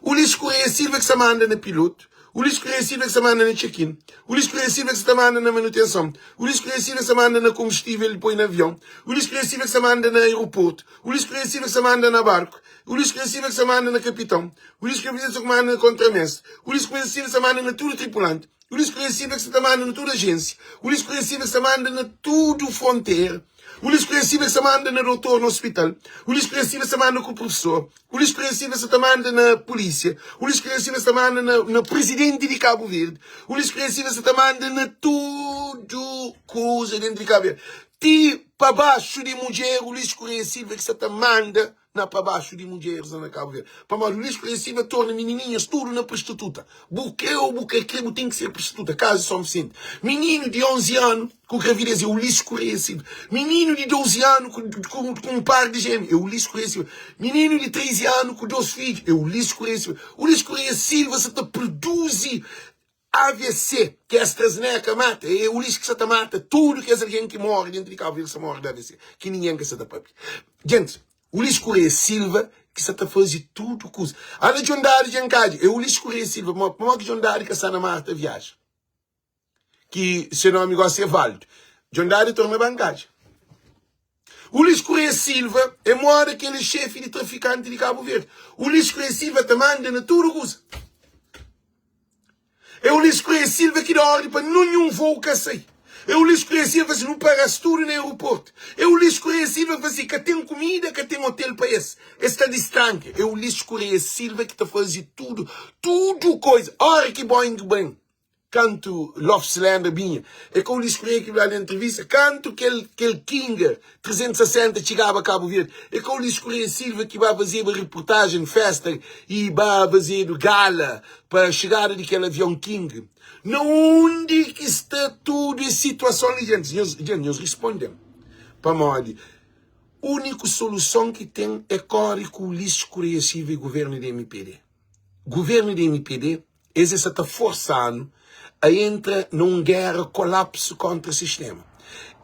O Luís Correia Silva que se manda na piloto, o Luís Correia Silva que se manda na check-in, o Luís Correia Silva que se manda na manutenção, o Luís Correia Silva que se manda na combustível e põe no avião, o Luís Correia Silva que se manda no aeroporto, o Luís Correia Silva que se manda na barco, o Luís Correia Silva que se manda na capitão, o Luís Correia Silva que se manda na contramestre, o Luís Correia Silva que se manda na tudo tripulante, o Luís Correia Silva que se manda na tudo agência, o Luís Correia Silva que se manda na tudo fronteira, o Luís Correia Silva que se manda na doutor no hospital, o Luís Correia Silva que se manda com o professor, o Luís Correia Silva que se manda na polícia, o Luís Correia Silva que se manda na presidente de Cabo Verde, o Luís Correia Silva que se manda na tudo coisa dentro de Cabo Verde. Ti para baixo de mulher, o Luís Correia Silva que se manda na para baixo de mulheres na Cabo Verde. Para mais, o Luís Correia Silva torna menininhas tudo na prostituta. Buqueiro tem que ser prostituta, caso são vicente. Menino de 11 anos com gravidez é o Luís Correia Silva. Menino de 12 anos com um par de gêmeos é o Luís Correia Silva. Menino de 13 anos com 2 filhos é o Luís Correia Silva. O Luís Correia Silva se te produz AVC, que é a AstraZeneca mata, é o lixo que se te mata, tudo que é alguém que morre dentro de Cabo Verde se morre de AVC, que ninguém que se te papi. Gente, o Luís Correia Silva que se te faz tudo coisa. A John Dari de Ancade, é o Luís Correia Silva, mas que John Dari que está na Marta viaja. Que seu nome gosta é válido. John Dari torna bancagem. O Luís Correia Silva é mora aquele chefe de traficante de Cabo Verde. O Luís Correia Silva te manda na tudo coisa. É o Luís Correia Silva que dá ordem para nenhum voo que sai. É o Luís Correia Silva que não paga tudo no aeroporto. É o Luís Correia Silva que assim, que tem comida, que tem hotel para esse. Esse está distante. É o Luís Correia Silva que está fazendo tudo coisa. Ora que Boeing bem. Canto Love Cylinder binha. É com o Luís Correia que vai na entrevista. Canto que ele King 360 chegava a Cabo Verde. É com o Luís Correia Silva que vai fazer uma reportagem, festa e vai fazer gala para chegar daquele avião King. Onde que está tudo em situação, gente? Nós respondemos. Para modo, a única solução que tem é que o Luís Correia Silva e o governo da MPD. O governo da MPD, eles estão forçando a entrar numa guerra, colapso contra o sistema.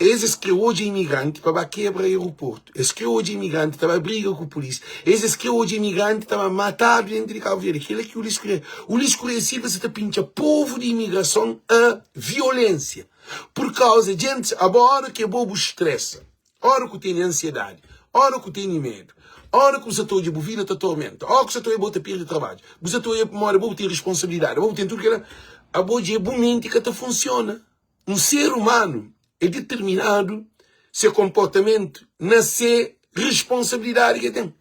Eles que hoje é imigrante para quebrar o aeroporto. Eles que hoje é imigrante para brigar com a polícia. Eles que hoje é imigrante para matar dentro de Cabo Verde. Aquilo é que o Luís Correia Silva se pincha povo de imigração a violência. Por causa de gente, a hora que o bobo estressa, a hora que tem ansiedade, a hora que tem medo, a hora que você está de bovina, te atormenta, a hora que você está bota perda de trabalho, você está a bobo ter responsabilidade, a bobo tem tudo que era, a bobo é mente que te funciona. Um ser humano é determinado seu comportamento na sua responsabilidade que tem.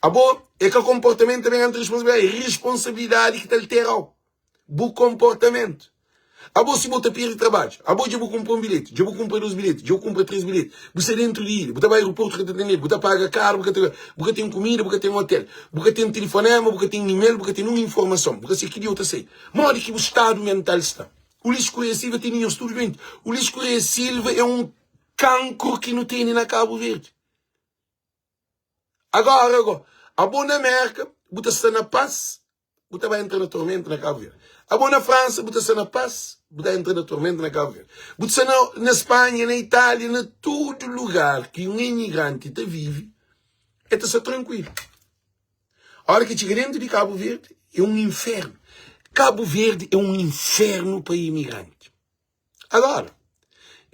A boa é que o comportamento também é responsabilidade. É responsabilidade que te altera o comportamento. A boa se bota perder de trabalho. A boa já vou comprar um bilhete. Já vou comprar 2 bilhetes. Já vou comprar 3 bilhetes. Você dentro de ilha. Você vai ao aeroporto que tem dinheiro. Você paga caro. Você tem comida. Você tem um hotel. Você tem telefonema. Você tem e-mail. Você tem uma informação. Você que idiota sei. Mora que o estado mental está. O Luís Correia Silva tem nenhum estudo bem. O Luís Correia Silva é um cancro que não tem na Cabo Verde. Agora. A boa na América, você está na paz, você vai entrar na tormenta na Cabo Verde. A boa na França, você está na paz, você vai entrar na tormenta na Cabo Verde. Você está na Espanha, na Itália, em todo lugar que um imigrante vive, está tranquilo. A hora que chega dentro de Cabo Verde, é um inferno. Cabo Verde é um inferno para imigrante. Agora,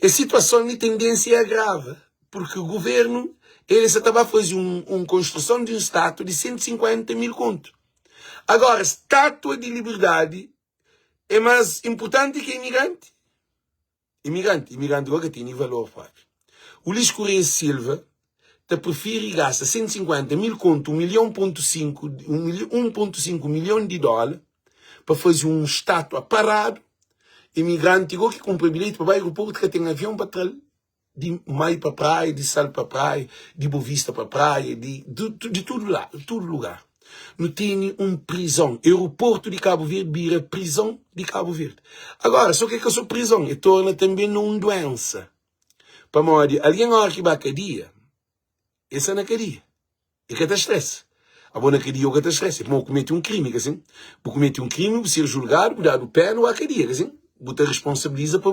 a situação de tendência é grave, porque o governo, ele estava a fazer uma construção de um estátua de 150 mil contos. Agora, estátua de liberdade é mais importante que imigrante. Imigrante agora tem valor, Fábio. O Luís Correia Silva prefere gastar 150 mil contos, 1,5 milhão de dólares, para fazer uma estátua parado, imigrante igual que compra bilhete para o aeroporto que tem avião para trás, de Maio para praia, de Sal para praia, de Bovista para praia, de tudo lá, de todo lugar. Não tem uma prisão. Aeroporto de Cabo Verde vira prisão de Cabo Verde. Agora, só que é sua prisão? E torna também uma doença. Para morrer, alguém hora que vai à cadeia, essa é na cadeia. É que te estressa. A boa na cadeia que te estressa. Como comete um crime, assim. Por cometer um crime, você ser julgado, dar o pé, não há cadeia, assim. Você responsabiliza para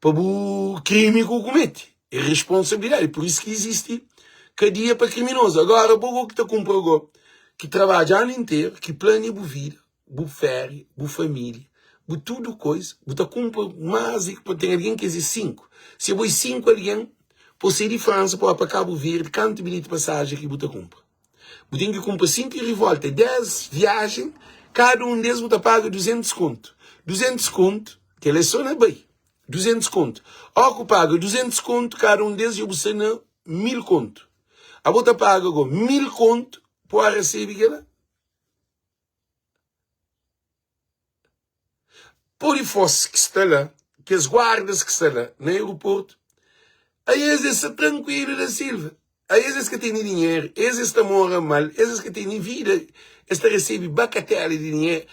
para o crime que comete. É responsabilidade. Por isso que existe cadeia para criminoso. Agora, o que está com agora, que trabalha o ano inteiro, que planeia a vida, a férias, a família, a tudo coisa, está com mais e tem alguém que dizer 5. Se eu 5 alguém, por ser de França, para Cabo Verde, quanto bilhete de passagem que você compra? Você tem que comprar 5 e volta, 10 viagens, cada um deles você paga 200 conto. 200 conto, que ele é só na bem. 200 conto. Ao que paga 200 conto, cada um deles você na 1000 conto. A você paga 1000 conto para receber aquela. Por isso que está lá, que as guardas que estão lá no aeroporto, aí eles estão tranquilos da Silva. Aí eles que têm dinheiro, eles estão morando mal, eles que têm vida, estão recebendo bacatela de dinheiro.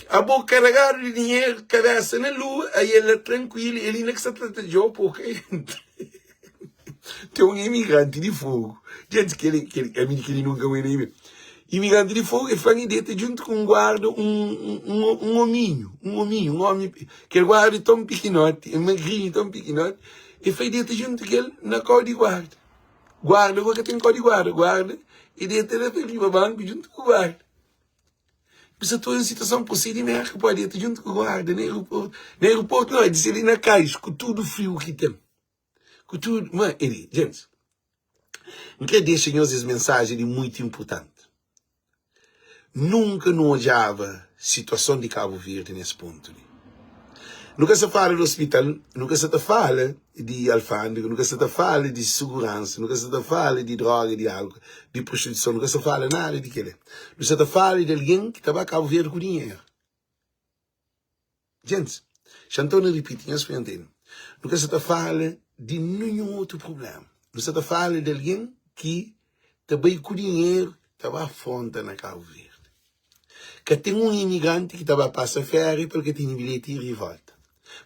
A boca carregada de dinheiro, cabeça na lua, aí ele é tranquilo, ele não está tratando de jogo, porque tem um imigrante de fogo. Gente, que ele nunca vai nem ver. Imigrante de fogo, ele faz dentro junto com um guarda, um homem, que ele guarda tão pequenote, magrinho, tão pequenote, e faz dentro junto com ele na cor de guarda. Guarda, agora tem cor de guarda, e dentro ele faz o banco junto com o guarda. Você está em situação procedimento que pode ir junto com o guarda, no aeroporto. No aeroporto não, é dizer ali na caixa, com tudo frio que tem. Com tudo, mas, gente, não quero deixar essa mensagem de muito importante. Nunca não olhava situação de Cabo Verde nesse ponto. Nunca se fala do hospital, nunca se fala de alfândega, nunca se fala de segurança, nunca se fala de droga, de álcool, de prostituição, nunca se fala nada de aquilo. Nunca se fala de alguém que estava a Cabo Verde com dinheiro. Gente, já estou a repetir, nunca se fala de nenhum outro problema. Nunca se fala de alguém que também com dinheiro estava à fonte na Cabo Verde. Que tem um imigrante que estava a passar férias porque tinha bilhete e volta.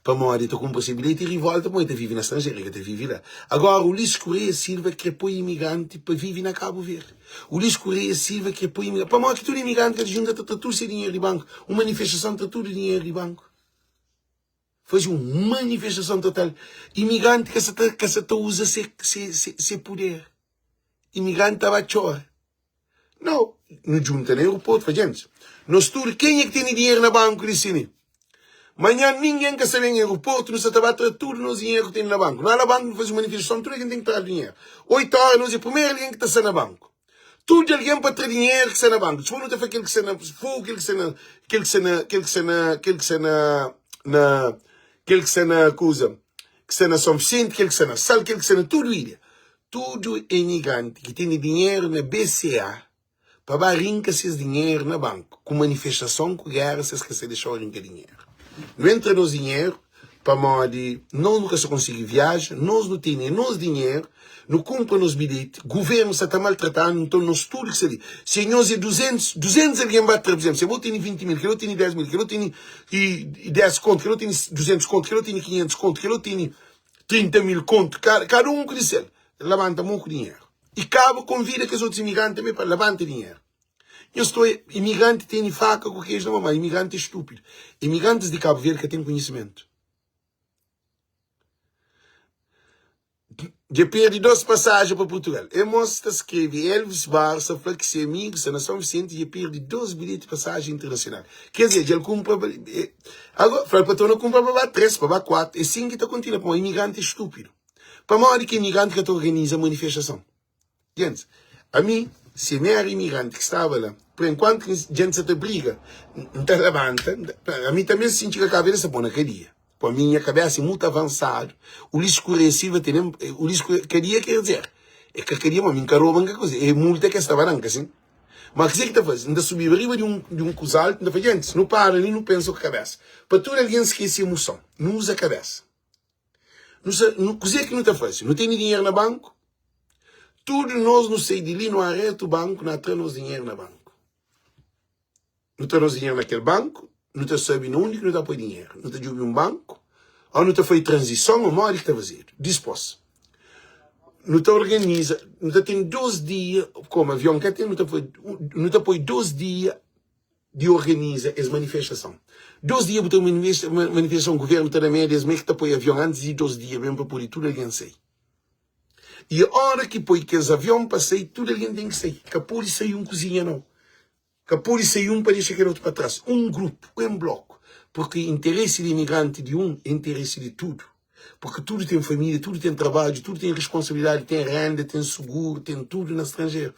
Para morrer, tu com possibilidade de revolta, mas tu vive na estrangeira, que tu vive lá. Agora, o Luís Correia Silva que põe imigrante para viver na Cabo Verde. O Luís Correia Silva que põe imigrante. Para morrer, que todo imigrante que junta todo seu dinheiro de banco. Uma manifestação de todo o dinheiro de banco. Faz uma manifestação total. Imigrante que se usa se poder. Imigrante estava a chorar. Não, não junta no aeroporto, faz gente. Nós tudo, quem é que tem dinheiro na banco de cine? Amanhã ninguém que sair em aeroporto, não se trabalha tudo no dinheiro que tem na banco. Não há na banco, não faz uma manifestação, tudo alguém tem que trazer dinheiro. 8 horas, nós é primeiro alguém que está na banco. Tudo alguém para ter dinheiro que está na banco. Se for não tem aquele que está na fogo, aquele que está na coisa, que está na São Vicente, aquele que está na sal, aquele que está na tudo ilha. Tudo é imigrante que tem dinheiro na BCA para arrancar esses dinheiro na banco. Com manifestação, com guerra, se esquecer de deixar arrancar dinheiro. Não entra no dinheiro, para modo nós nunca se consegue viajar, nós não temos nosso dinheiro, não compra nos bilhetes, o governo está maltratando, então nós tudo que se diz. Se nós é 200 alguém bate, por exemplo, se eu tenho 20 mil, que eu tenho 10 mil, que eu tenho 10 conto, que eu tenho 200 conto, que eu tenho 500 conto, que eu tenho 30 mil conto, cada um que diz, levanta muito dinheiro. E acaba convida que os outros imigrantes também para levantar dinheiro. Eu estou, imigrante tem faca com queijo na mamãe, imigrante é estúpido. Imigrantes de Cabo Verde que têm conhecimento. Eu perdi 2 passagens para Portugal. Eu mostro, escrevi Elvis Barça, falei que se é amigo, se na São Vicente, e eu perdi 2 bilhetes de passagem internacional. Quer dizer, ele compra, agora, falei para tu não comprar para 3, para 4, e 5 está continua, para um imigrante estúpido. Para maior que imigrante que tu organiza a manifestação. Gente, a mim, se eu era imigrante que estava lá, por enquanto a gente se briga, não te levanta, a mim também se sente que a cabeça se põe na cadeia. Para mim, a cabeça é muito avançada. O Luís Correia Silva tem, o Luís Correia quer dizer, é que a cadeia, mas me encarou uma coisa, é multa que estava branca, assim. Mas o que é que está fazendo? Ainda subir arriba de um cusal, ainda faz, gente, não para ali, não pensa com a cabeça. Para tudo alguém esquece a emoção, não usa a cabeça. Não, coisa que não está fácil, não tem dinheiro no banco, tudo nós não sei de ali, não arreta o banco, não temos dinheiro no banco. Não temos dinheiro naquele banco, não te sabe onde que não está põe dinheiro. Não te joga um banco, ou não te foi transição, ou mora que está vazio. Dispôs. Não te organiza, não te tem 2 dias, como avião que tem, não te põe 2 dias de organizar essa manifestação. 2 dias para uma manifestação, o governo está na média, mas que está põe avião antes de 2 dias, mesmo para pôr tudo alguém sair. E a hora que põe que os aviões passem, tudo alguém tem que sair. Que a polícia saiu cozinha não. Que a polícia saiu para deixar aquele outro para trás. Grupo, bloco. Porque interesse de imigrante de é interesse de tudo. Porque tudo tem família, tudo tem trabalho, tudo tem responsabilidade, tem renda, tem seguro, tem tudo no estrangeiro.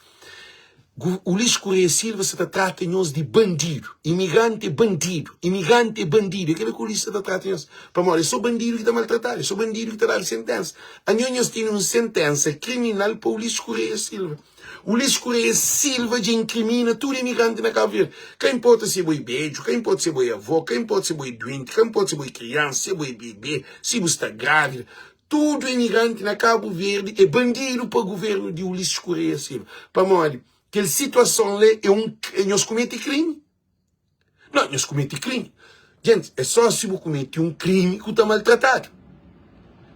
O Luís Correia Silva se trata nós de bandido. Imigrante é bandido. Imigrante é bandido. Aquilo que o Luís se trata nós. Para morrer, eu sou bandido que está maltratado. Eu sou bandido que está a dar sentença. A nós temos uma sentença criminal para o Luís Correia Silva. O Luís Correia Silva já incrimina todo imigrante na Cabo Verde. Quem importa se é boi beijo, quem importa se é boi avô, quem importa se é boi doente, quem importa se é boi criança, se é boi bebê, se você está grávida. Todo imigrante na Cabo Verde é bandido para o governo de Luís Correia Silva. Para morrer. Aquela situação lá nós cometemos crime. Não, nós cometemos crime. Gente, é só se você comete um crime que está maltratado.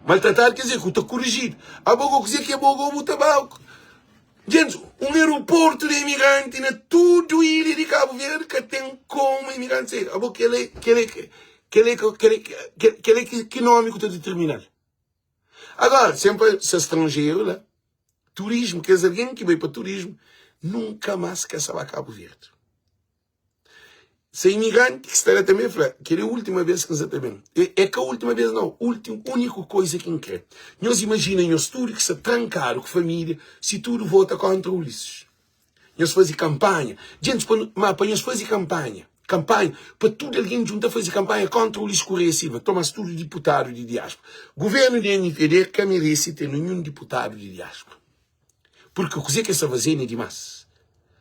Maltratado quer dizer que está corrigido. A boca quer dizer que é boca ou tabaco. Gente, um aeroporto de imigrante na tudo ilha de Cabo Verde que tem como imigrante ser. A boca que nome que está determinado. Agora, sempre se estrangeiro lá, turismo, quer dizer, alguém que vai para turismo, nunca mais quer saber Cabo Verde. Se imigrante, que estará também a falar, que é a última vez que nós também. É que a última vez não, a única coisa que quer. Nós imaginamos tudo que se trancaram com a família, se tudo vota contra o Ulisses. Nós fazemos campanha. Gente, para nós fazer campanha, para tudo alguém junto a fazer campanha contra o Luís Correia Silva, toma-se tudo deputado de diáspora. Governo de NPD que merece ter nenhum deputado de diáspora. Porque o que é essa vazia é demais.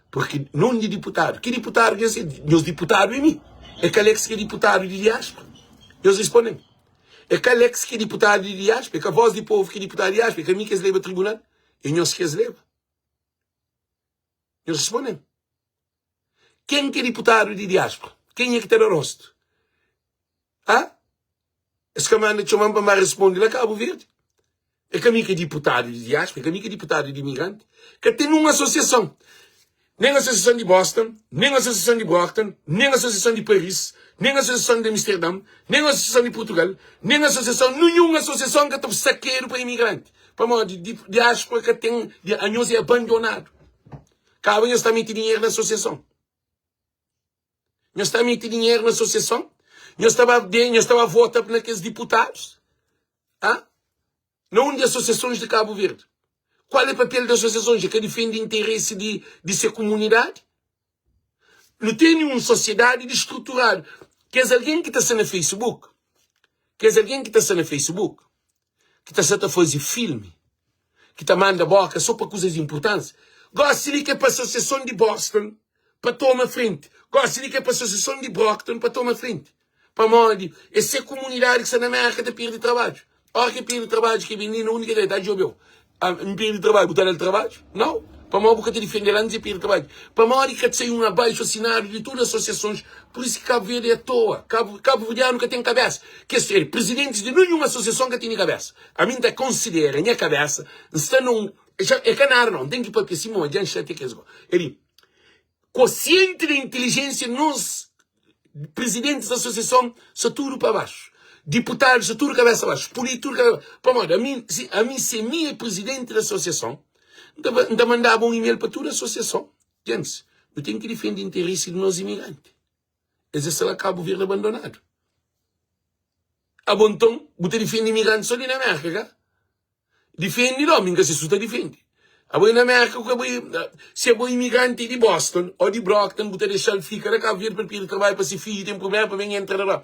Porque não de deputado. Que deputado quer dizer? Meus deputados é mim. É Calex que é deputado de diáspora. Eles respondem. É Calex que é deputado de diáspora. É que a voz do povo que é deputado de diáspora. É que a mim que se leva ao tribunal. E nós que se leva. Eles respondem. Quem que é deputado de diáspora? Quem é que tem o rosto? Esse camada chamam para responder lá Cabo Verde. É que a mim que é deputado de diáspora. É que a mim que é deputado de imigrante. Que tem uma associação. Nem a Associação de Boston, nem a Associação de Brockton, nem a Associação de Paris, nem a Associação de Amsterdã, nem a Associação de Portugal, nem a Associação, nenhuma associação que tem saqueiro para imigrante. Para modo de diáspora que tem, a nós é abandonado. Cada nós está metendo dinheiro na associação. Nós está metendo dinheiro na associação. Nós estava votando naqueles deputados. Não de associações de Cabo Verde. Qual é o papel das associações? É que defende o interesse de ser comunidade? Não tem uma sociedade estruturada. Queres alguém que está no Facebook? Queres alguém que está no Facebook? Que está a fazer filme? Que está manda boca só para coisas importantes? Gosta de que é para a Associação de Boston para tomar frente. Gosta de que é para a Associação de Brockton para tomar frente. Para modo, essa comunidade que está na América de perder trabalho. Ora que perde trabalho, que vem na única idade, jovem. Me perde trabalho, botar ele trabalho? Não. Para mal porque te defender antes e perde trabalho. Para mal que te saiu um abaixo assinado de todas as associações. Por isso que Cabo Verde é à toa. Cabo Verde nunca tem cabeça. Quer dizer, presidentes de nenhuma associação que tem cabeça. A mim te considera minha cabeça. Está num... É canar não. Tem que ir para cima, mas já tem que ele. Quociente de inteligência nos presidentes da associação são tudo para baixo. Deputados, tudo cabeça abaixo. Político, cabeça abaixo. Para a mim, se mim é presidente da associação, ainda mandava um e-mail para toda a associação. Gente, eu tenho que defender o interesse de nós imigrantes. Esse será Cabo Verde abandonado. Então, você defende imigrantes só na América, cá? Defende não, minha se susta defende. Agora na América, se é imigrante de Boston ou de Brockton, você deixar ficar na Cabo Verde para pedir trabalho para se filho, tem problema para vir entrar lá.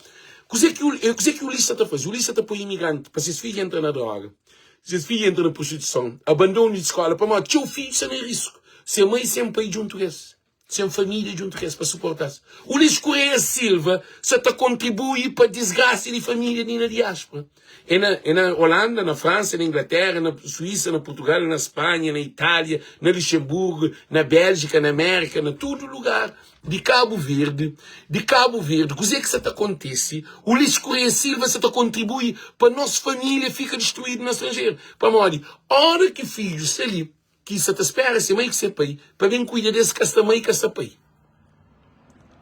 O que é que o Ulisses está fazendo? O Ulisses está para o imigrante, para se filho entrar na droga. Se os filhos entram na prostituição, abandonam de escola, para morrer, teu filho está em risco. Se a mãe sempre aí junto a esse. Se a família junto a esse, para suportar-se. O Luís Correia Silva se está contribui para a desgraça de família na diáspora. É na Holanda, na França, na Inglaterra, na Suíça, na Portugal, na Espanha, na Itália, na Luxemburgo, na Bélgica, na América, na todo lugar. De Cabo Verde, o que é que isso acontece? O Luís Correia Silva se contribui para a nossa família fica destruída no estrangeiro. Para morrer, hora que filhos ali, que isso te espera, se mãe que se pai, para bem cuidar desse que esta mãe que esta pai.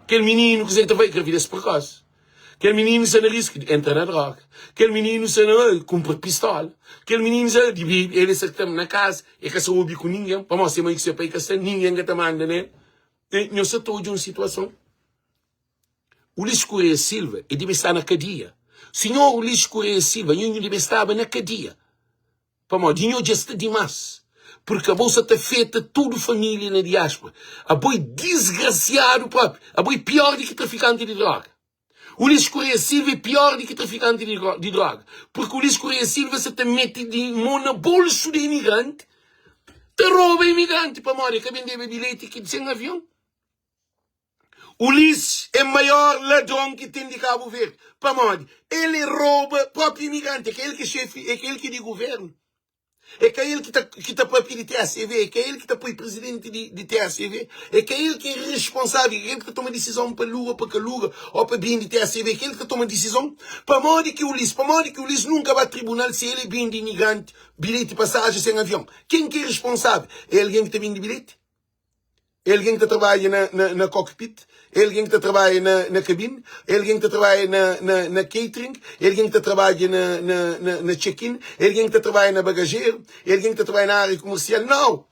Aquele menino que vai gravidez precoce. Aquele menino se não risco de entrar na droga. Aquele menino se não compra pistola. Aquele menino se ele se está na casa e que se ouve com ninguém. Para mostrar que se pai que se ninguém que está mandando nele. Não se estou de uma situação. O Luís Correia Silva deve estar na cadeia. Senhor Luís Correia Silva, não deve estar na cadeia. Para mostrar, não já está demais. Porque a bolsa está feita toda família na diáspora. A boi desgraciado próprio. A boi pior do que traficante de droga. O Luís Correia Silva é pior do que traficante de droga. Porque o Luís Correia Silva se te mete de mão no bolso de imigrante. Te rouba imigrante para morrer. Que vende bilhete aqui de sem avião. O Luís é o maior ladrão que tem de Cabo Verde. Para morrer. Ele rouba o próprio imigrante. É aquele que é chefe, é aquele que é de governo. É que é ele que está para de TACV, é que é ele que está para presidente de TACV, é que é ele que é responsável, é ele que toma decisão para Lula, para Caluga, ou para bem de TACV, é que ele que toma decisão para morrer que o Luís nunca vai a tribunal se ele é bem de imigrante, bilhete de passagem sem avião. Quem que é responsável? É alguém que está bem de bilhete? É alguém que trabalha na cockpit? É alguém que trabalha na cabine? É alguém que trabalha na catering? É alguém que trabalha na check-in? É alguém que trabalha na bagageiro? É alguém que trabalha na área comercial? Não!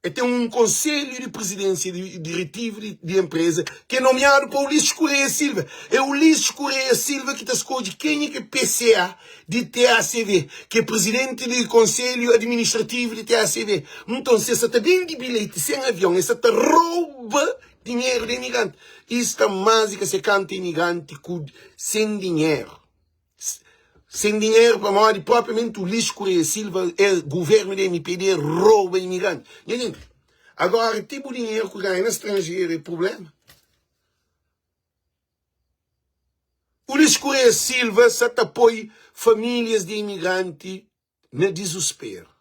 É ter um conselho de presidência diretivo de empresa que é nomeado para o Luís Correia Silva. É o Luís Correia Silva que está escolhendo quem é que é PCA de TACV, que é presidente do conselho administrativo de TACV. Então, se você está bem de bilhete sem avião, você está rouba dinheiro de imigrante. Isso é mais que se canta imigrante sem dinheiro. Sem dinheiro para morrer, propriamente o Luís Correia Silva é governo da MPD, rouba imigrante. Gente, agora, tipo o dinheiro que ganha no estrangeiro é problema. O Luís Correia Silva se apoia famílias de imigrantes no desespero.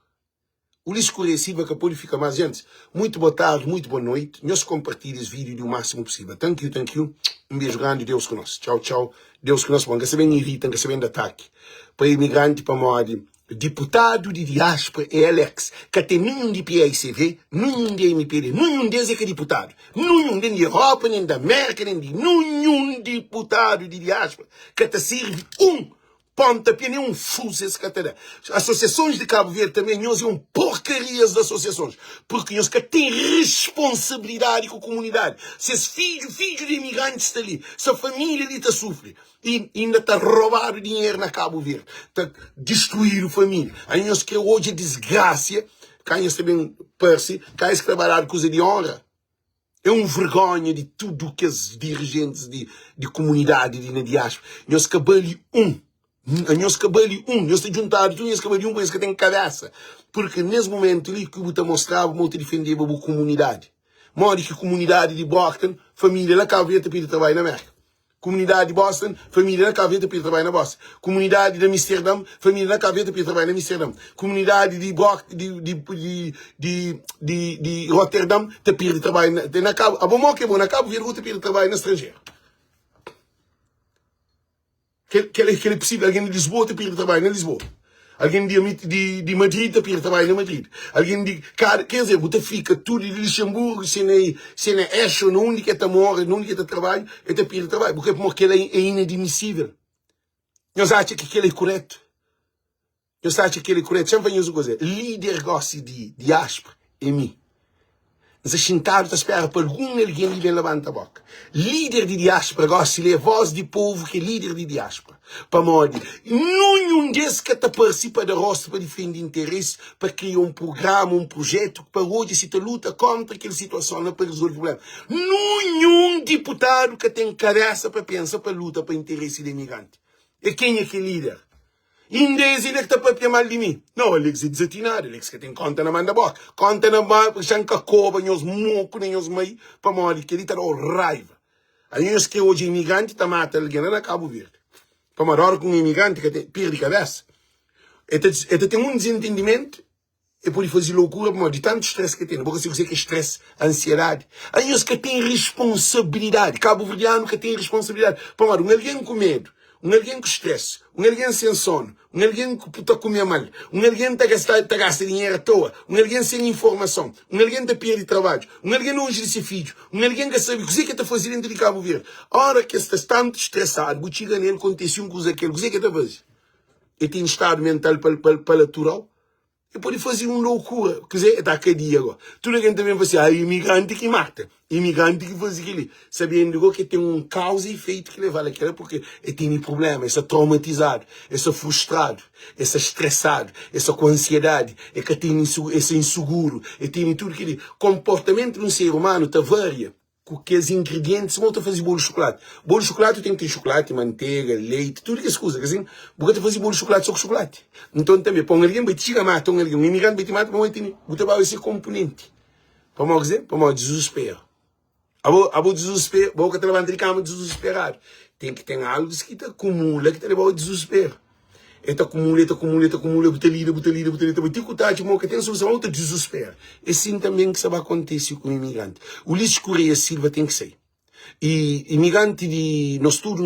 O Luís Correia Silva que pode ficar mais gente. Muito boa tarde, muito boa noite. Nós compartilhamos esse vídeo o máximo possível. Thank you. Um beijo grande, Deus conosco. Tchau. Deus conosco. Bom, que se bem irritam, que se bem de ataque. Para imigrante, para morrer. Deputado de diáspora é Alex, que tem nenhum de PICV, nenhum de MPD, nenhum deles é que é deputado. Nenhum de Europa, nem da América, nem de nenhum deputado de diáspora, que te serve pontapé, nem um fuso esse catará. Associações de Cabo Verde também, nós são porcarias de associações, porque nós que têm responsabilidade com a comunidade. Se esse filho de imigrantes está ali, se a família ali está sofre, e ainda está a roubar o dinheiro na Cabo Verde, está a destruir a família. Aí nós que hoje é desgraça, cá nós também Percy, cá é trabalhar coisa de honra. É vergonha de tudo que as dirigentes de comunidade de na diáspora. Nós cabelo nós te juntar, nós cabelo mas que tem cabeça. Porque nesse momento ali que eu te mostrava, eu te defendia a comunidade. Mora que comunidade de Boston, família lá Cabo Verde para trabalhar na América. Comunidade de Boston, família lá Cabo Verde para trabalhar na Boston. Comunidade de Amsterdã, família lá Cabo Verde para trabalhar na Amsterdã. Comunidade de Rotterdam, te para trabalhar na Cabo. A bom que é bom na Cabo Verde, te para trabalhar no estrangeiro. Que é possível, alguém de Lisboa te para trabalhar na Lisboa. Alguém de Madrid te para trabalhar na Madrid. Alguém de... Quer dizer, você fica tudo de Luxemburgo, se não é eixo, onde que está mora, onde que está trabalho, e te para trabalho. Porque ele é inadmissível. Nós achamos que ele é correto. Nós achamos que ele é correto. Sempre venho coisa. Líder gosta de diáspora é mim. Nós sentados a esperar para alguém lhe levanta a boca. Líder de diáspora gosta de ler a voz do povo que é líder de diáspora. Para morrer. Nenhum desses que participa da roça para defender interesse, para criar um programa, um projeto, para hoje se luta contra aquela situação, não para resolver o problema. Nenhum deputado que tem cabeça para pensar, para luta, para interesse do imigrante. E quem é que é líder? Indês ele que está para mal de mim. Não, ele que é desatinado, ele que tem conta na mão da boca. Conta na mão, chanca cova, nos mocos, nos meios, para morrer, que ele está raiva. Aí nós que hoje imigrante está matando alguém na Cabo Verde. Para morrer com um imigrante que perde cabeça. Ele tem um desentendimento, e pode fazer loucura, de tanto estresse que tem. Porque se você que estresse, ansiedade. Aí nós que tem responsabilidade. Cabo Verdeano que tem responsabilidade. Para morrer, alguém com medo. alguém com estresse, alguém sem sono, alguém que está a comer mal, alguém que está a gastar dinheiro à toa, alguém sem informação, alguém que perde trabalho, alguém longe de ser filho, alguém que sabe o que está a fazer dentro de Cabo Verde. A hora que está tanto estressado, o chega nele acontece coisa aquilo, o que está a fazer? Ele tem estado mental para natural. E pode fazer uma loucura. Quer dizer, está aqui dia agora. Tudo alguém também vai dizer, imigrante que mata. Imigrante que faz aquilo. Sabendo que tem causa e efeito que leva àquela, porque ele tem problema, ele é traumatizado, ele é frustrado, ele é estressado, ele é com ansiedade, ele tem esse inseguro, ele tem tudo aquele comportamento de um ser humano, está varia. Que os ingredientes vão fazer bolo de chocolate. Bolo de chocolate tem que ter chocolate, manteiga, leite, tudo que as coisas. Assim, porque fazer bolo de chocolate só com chocolate. Então também, para alguém vai tirar mata, um imigrante vai te matar, vai ter esse componente. Para dizer, para desespero. A desespero, vou que trabalhar de cama desesperado. Tem que ter algo que te acumula, que te leva ao desespero. Eta acumula, butelida, vai ter que tem solução, outra desespero. E assim também que isso vai acontecer com o imigrante. O Ulisses Correia Silva tem que ser. E imigrante de nós tudo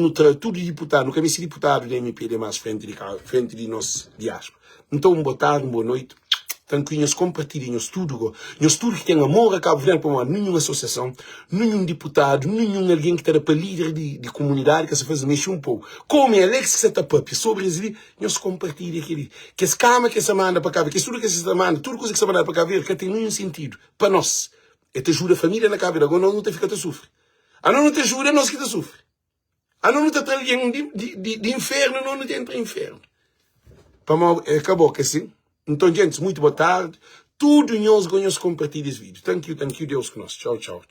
deputado, no caminho de deputado da MPD mais frente de nós diáspora. Então, boa tarde, boa noite. Tranquilo, nós compartilhamos tudo que tem amor a Cabo Verde, para nenhuma associação, nenhum deputado, nenhum alguém que está para líder de comunidade que se faz mexer um pouco. Como é Alex que se está sobre isso, nós compartilhamos aquele, que esse cama que se manda para cá, que tudo que se manda, tudo coisa que se manda para cá ver, que tem nenhum sentido. Para nós, é te ajuda a família na Cabo Verde, agora não te fica a sofrer. A não te ajuda, nós que te sofre. A não te traz alguém de inferno, não te entra em inferno. Acabou que assim. Então, gente, muito boa tarde. Tudo nós compartilhamos esse vídeo. Thank you, Deus conosco. Tchau, tchau.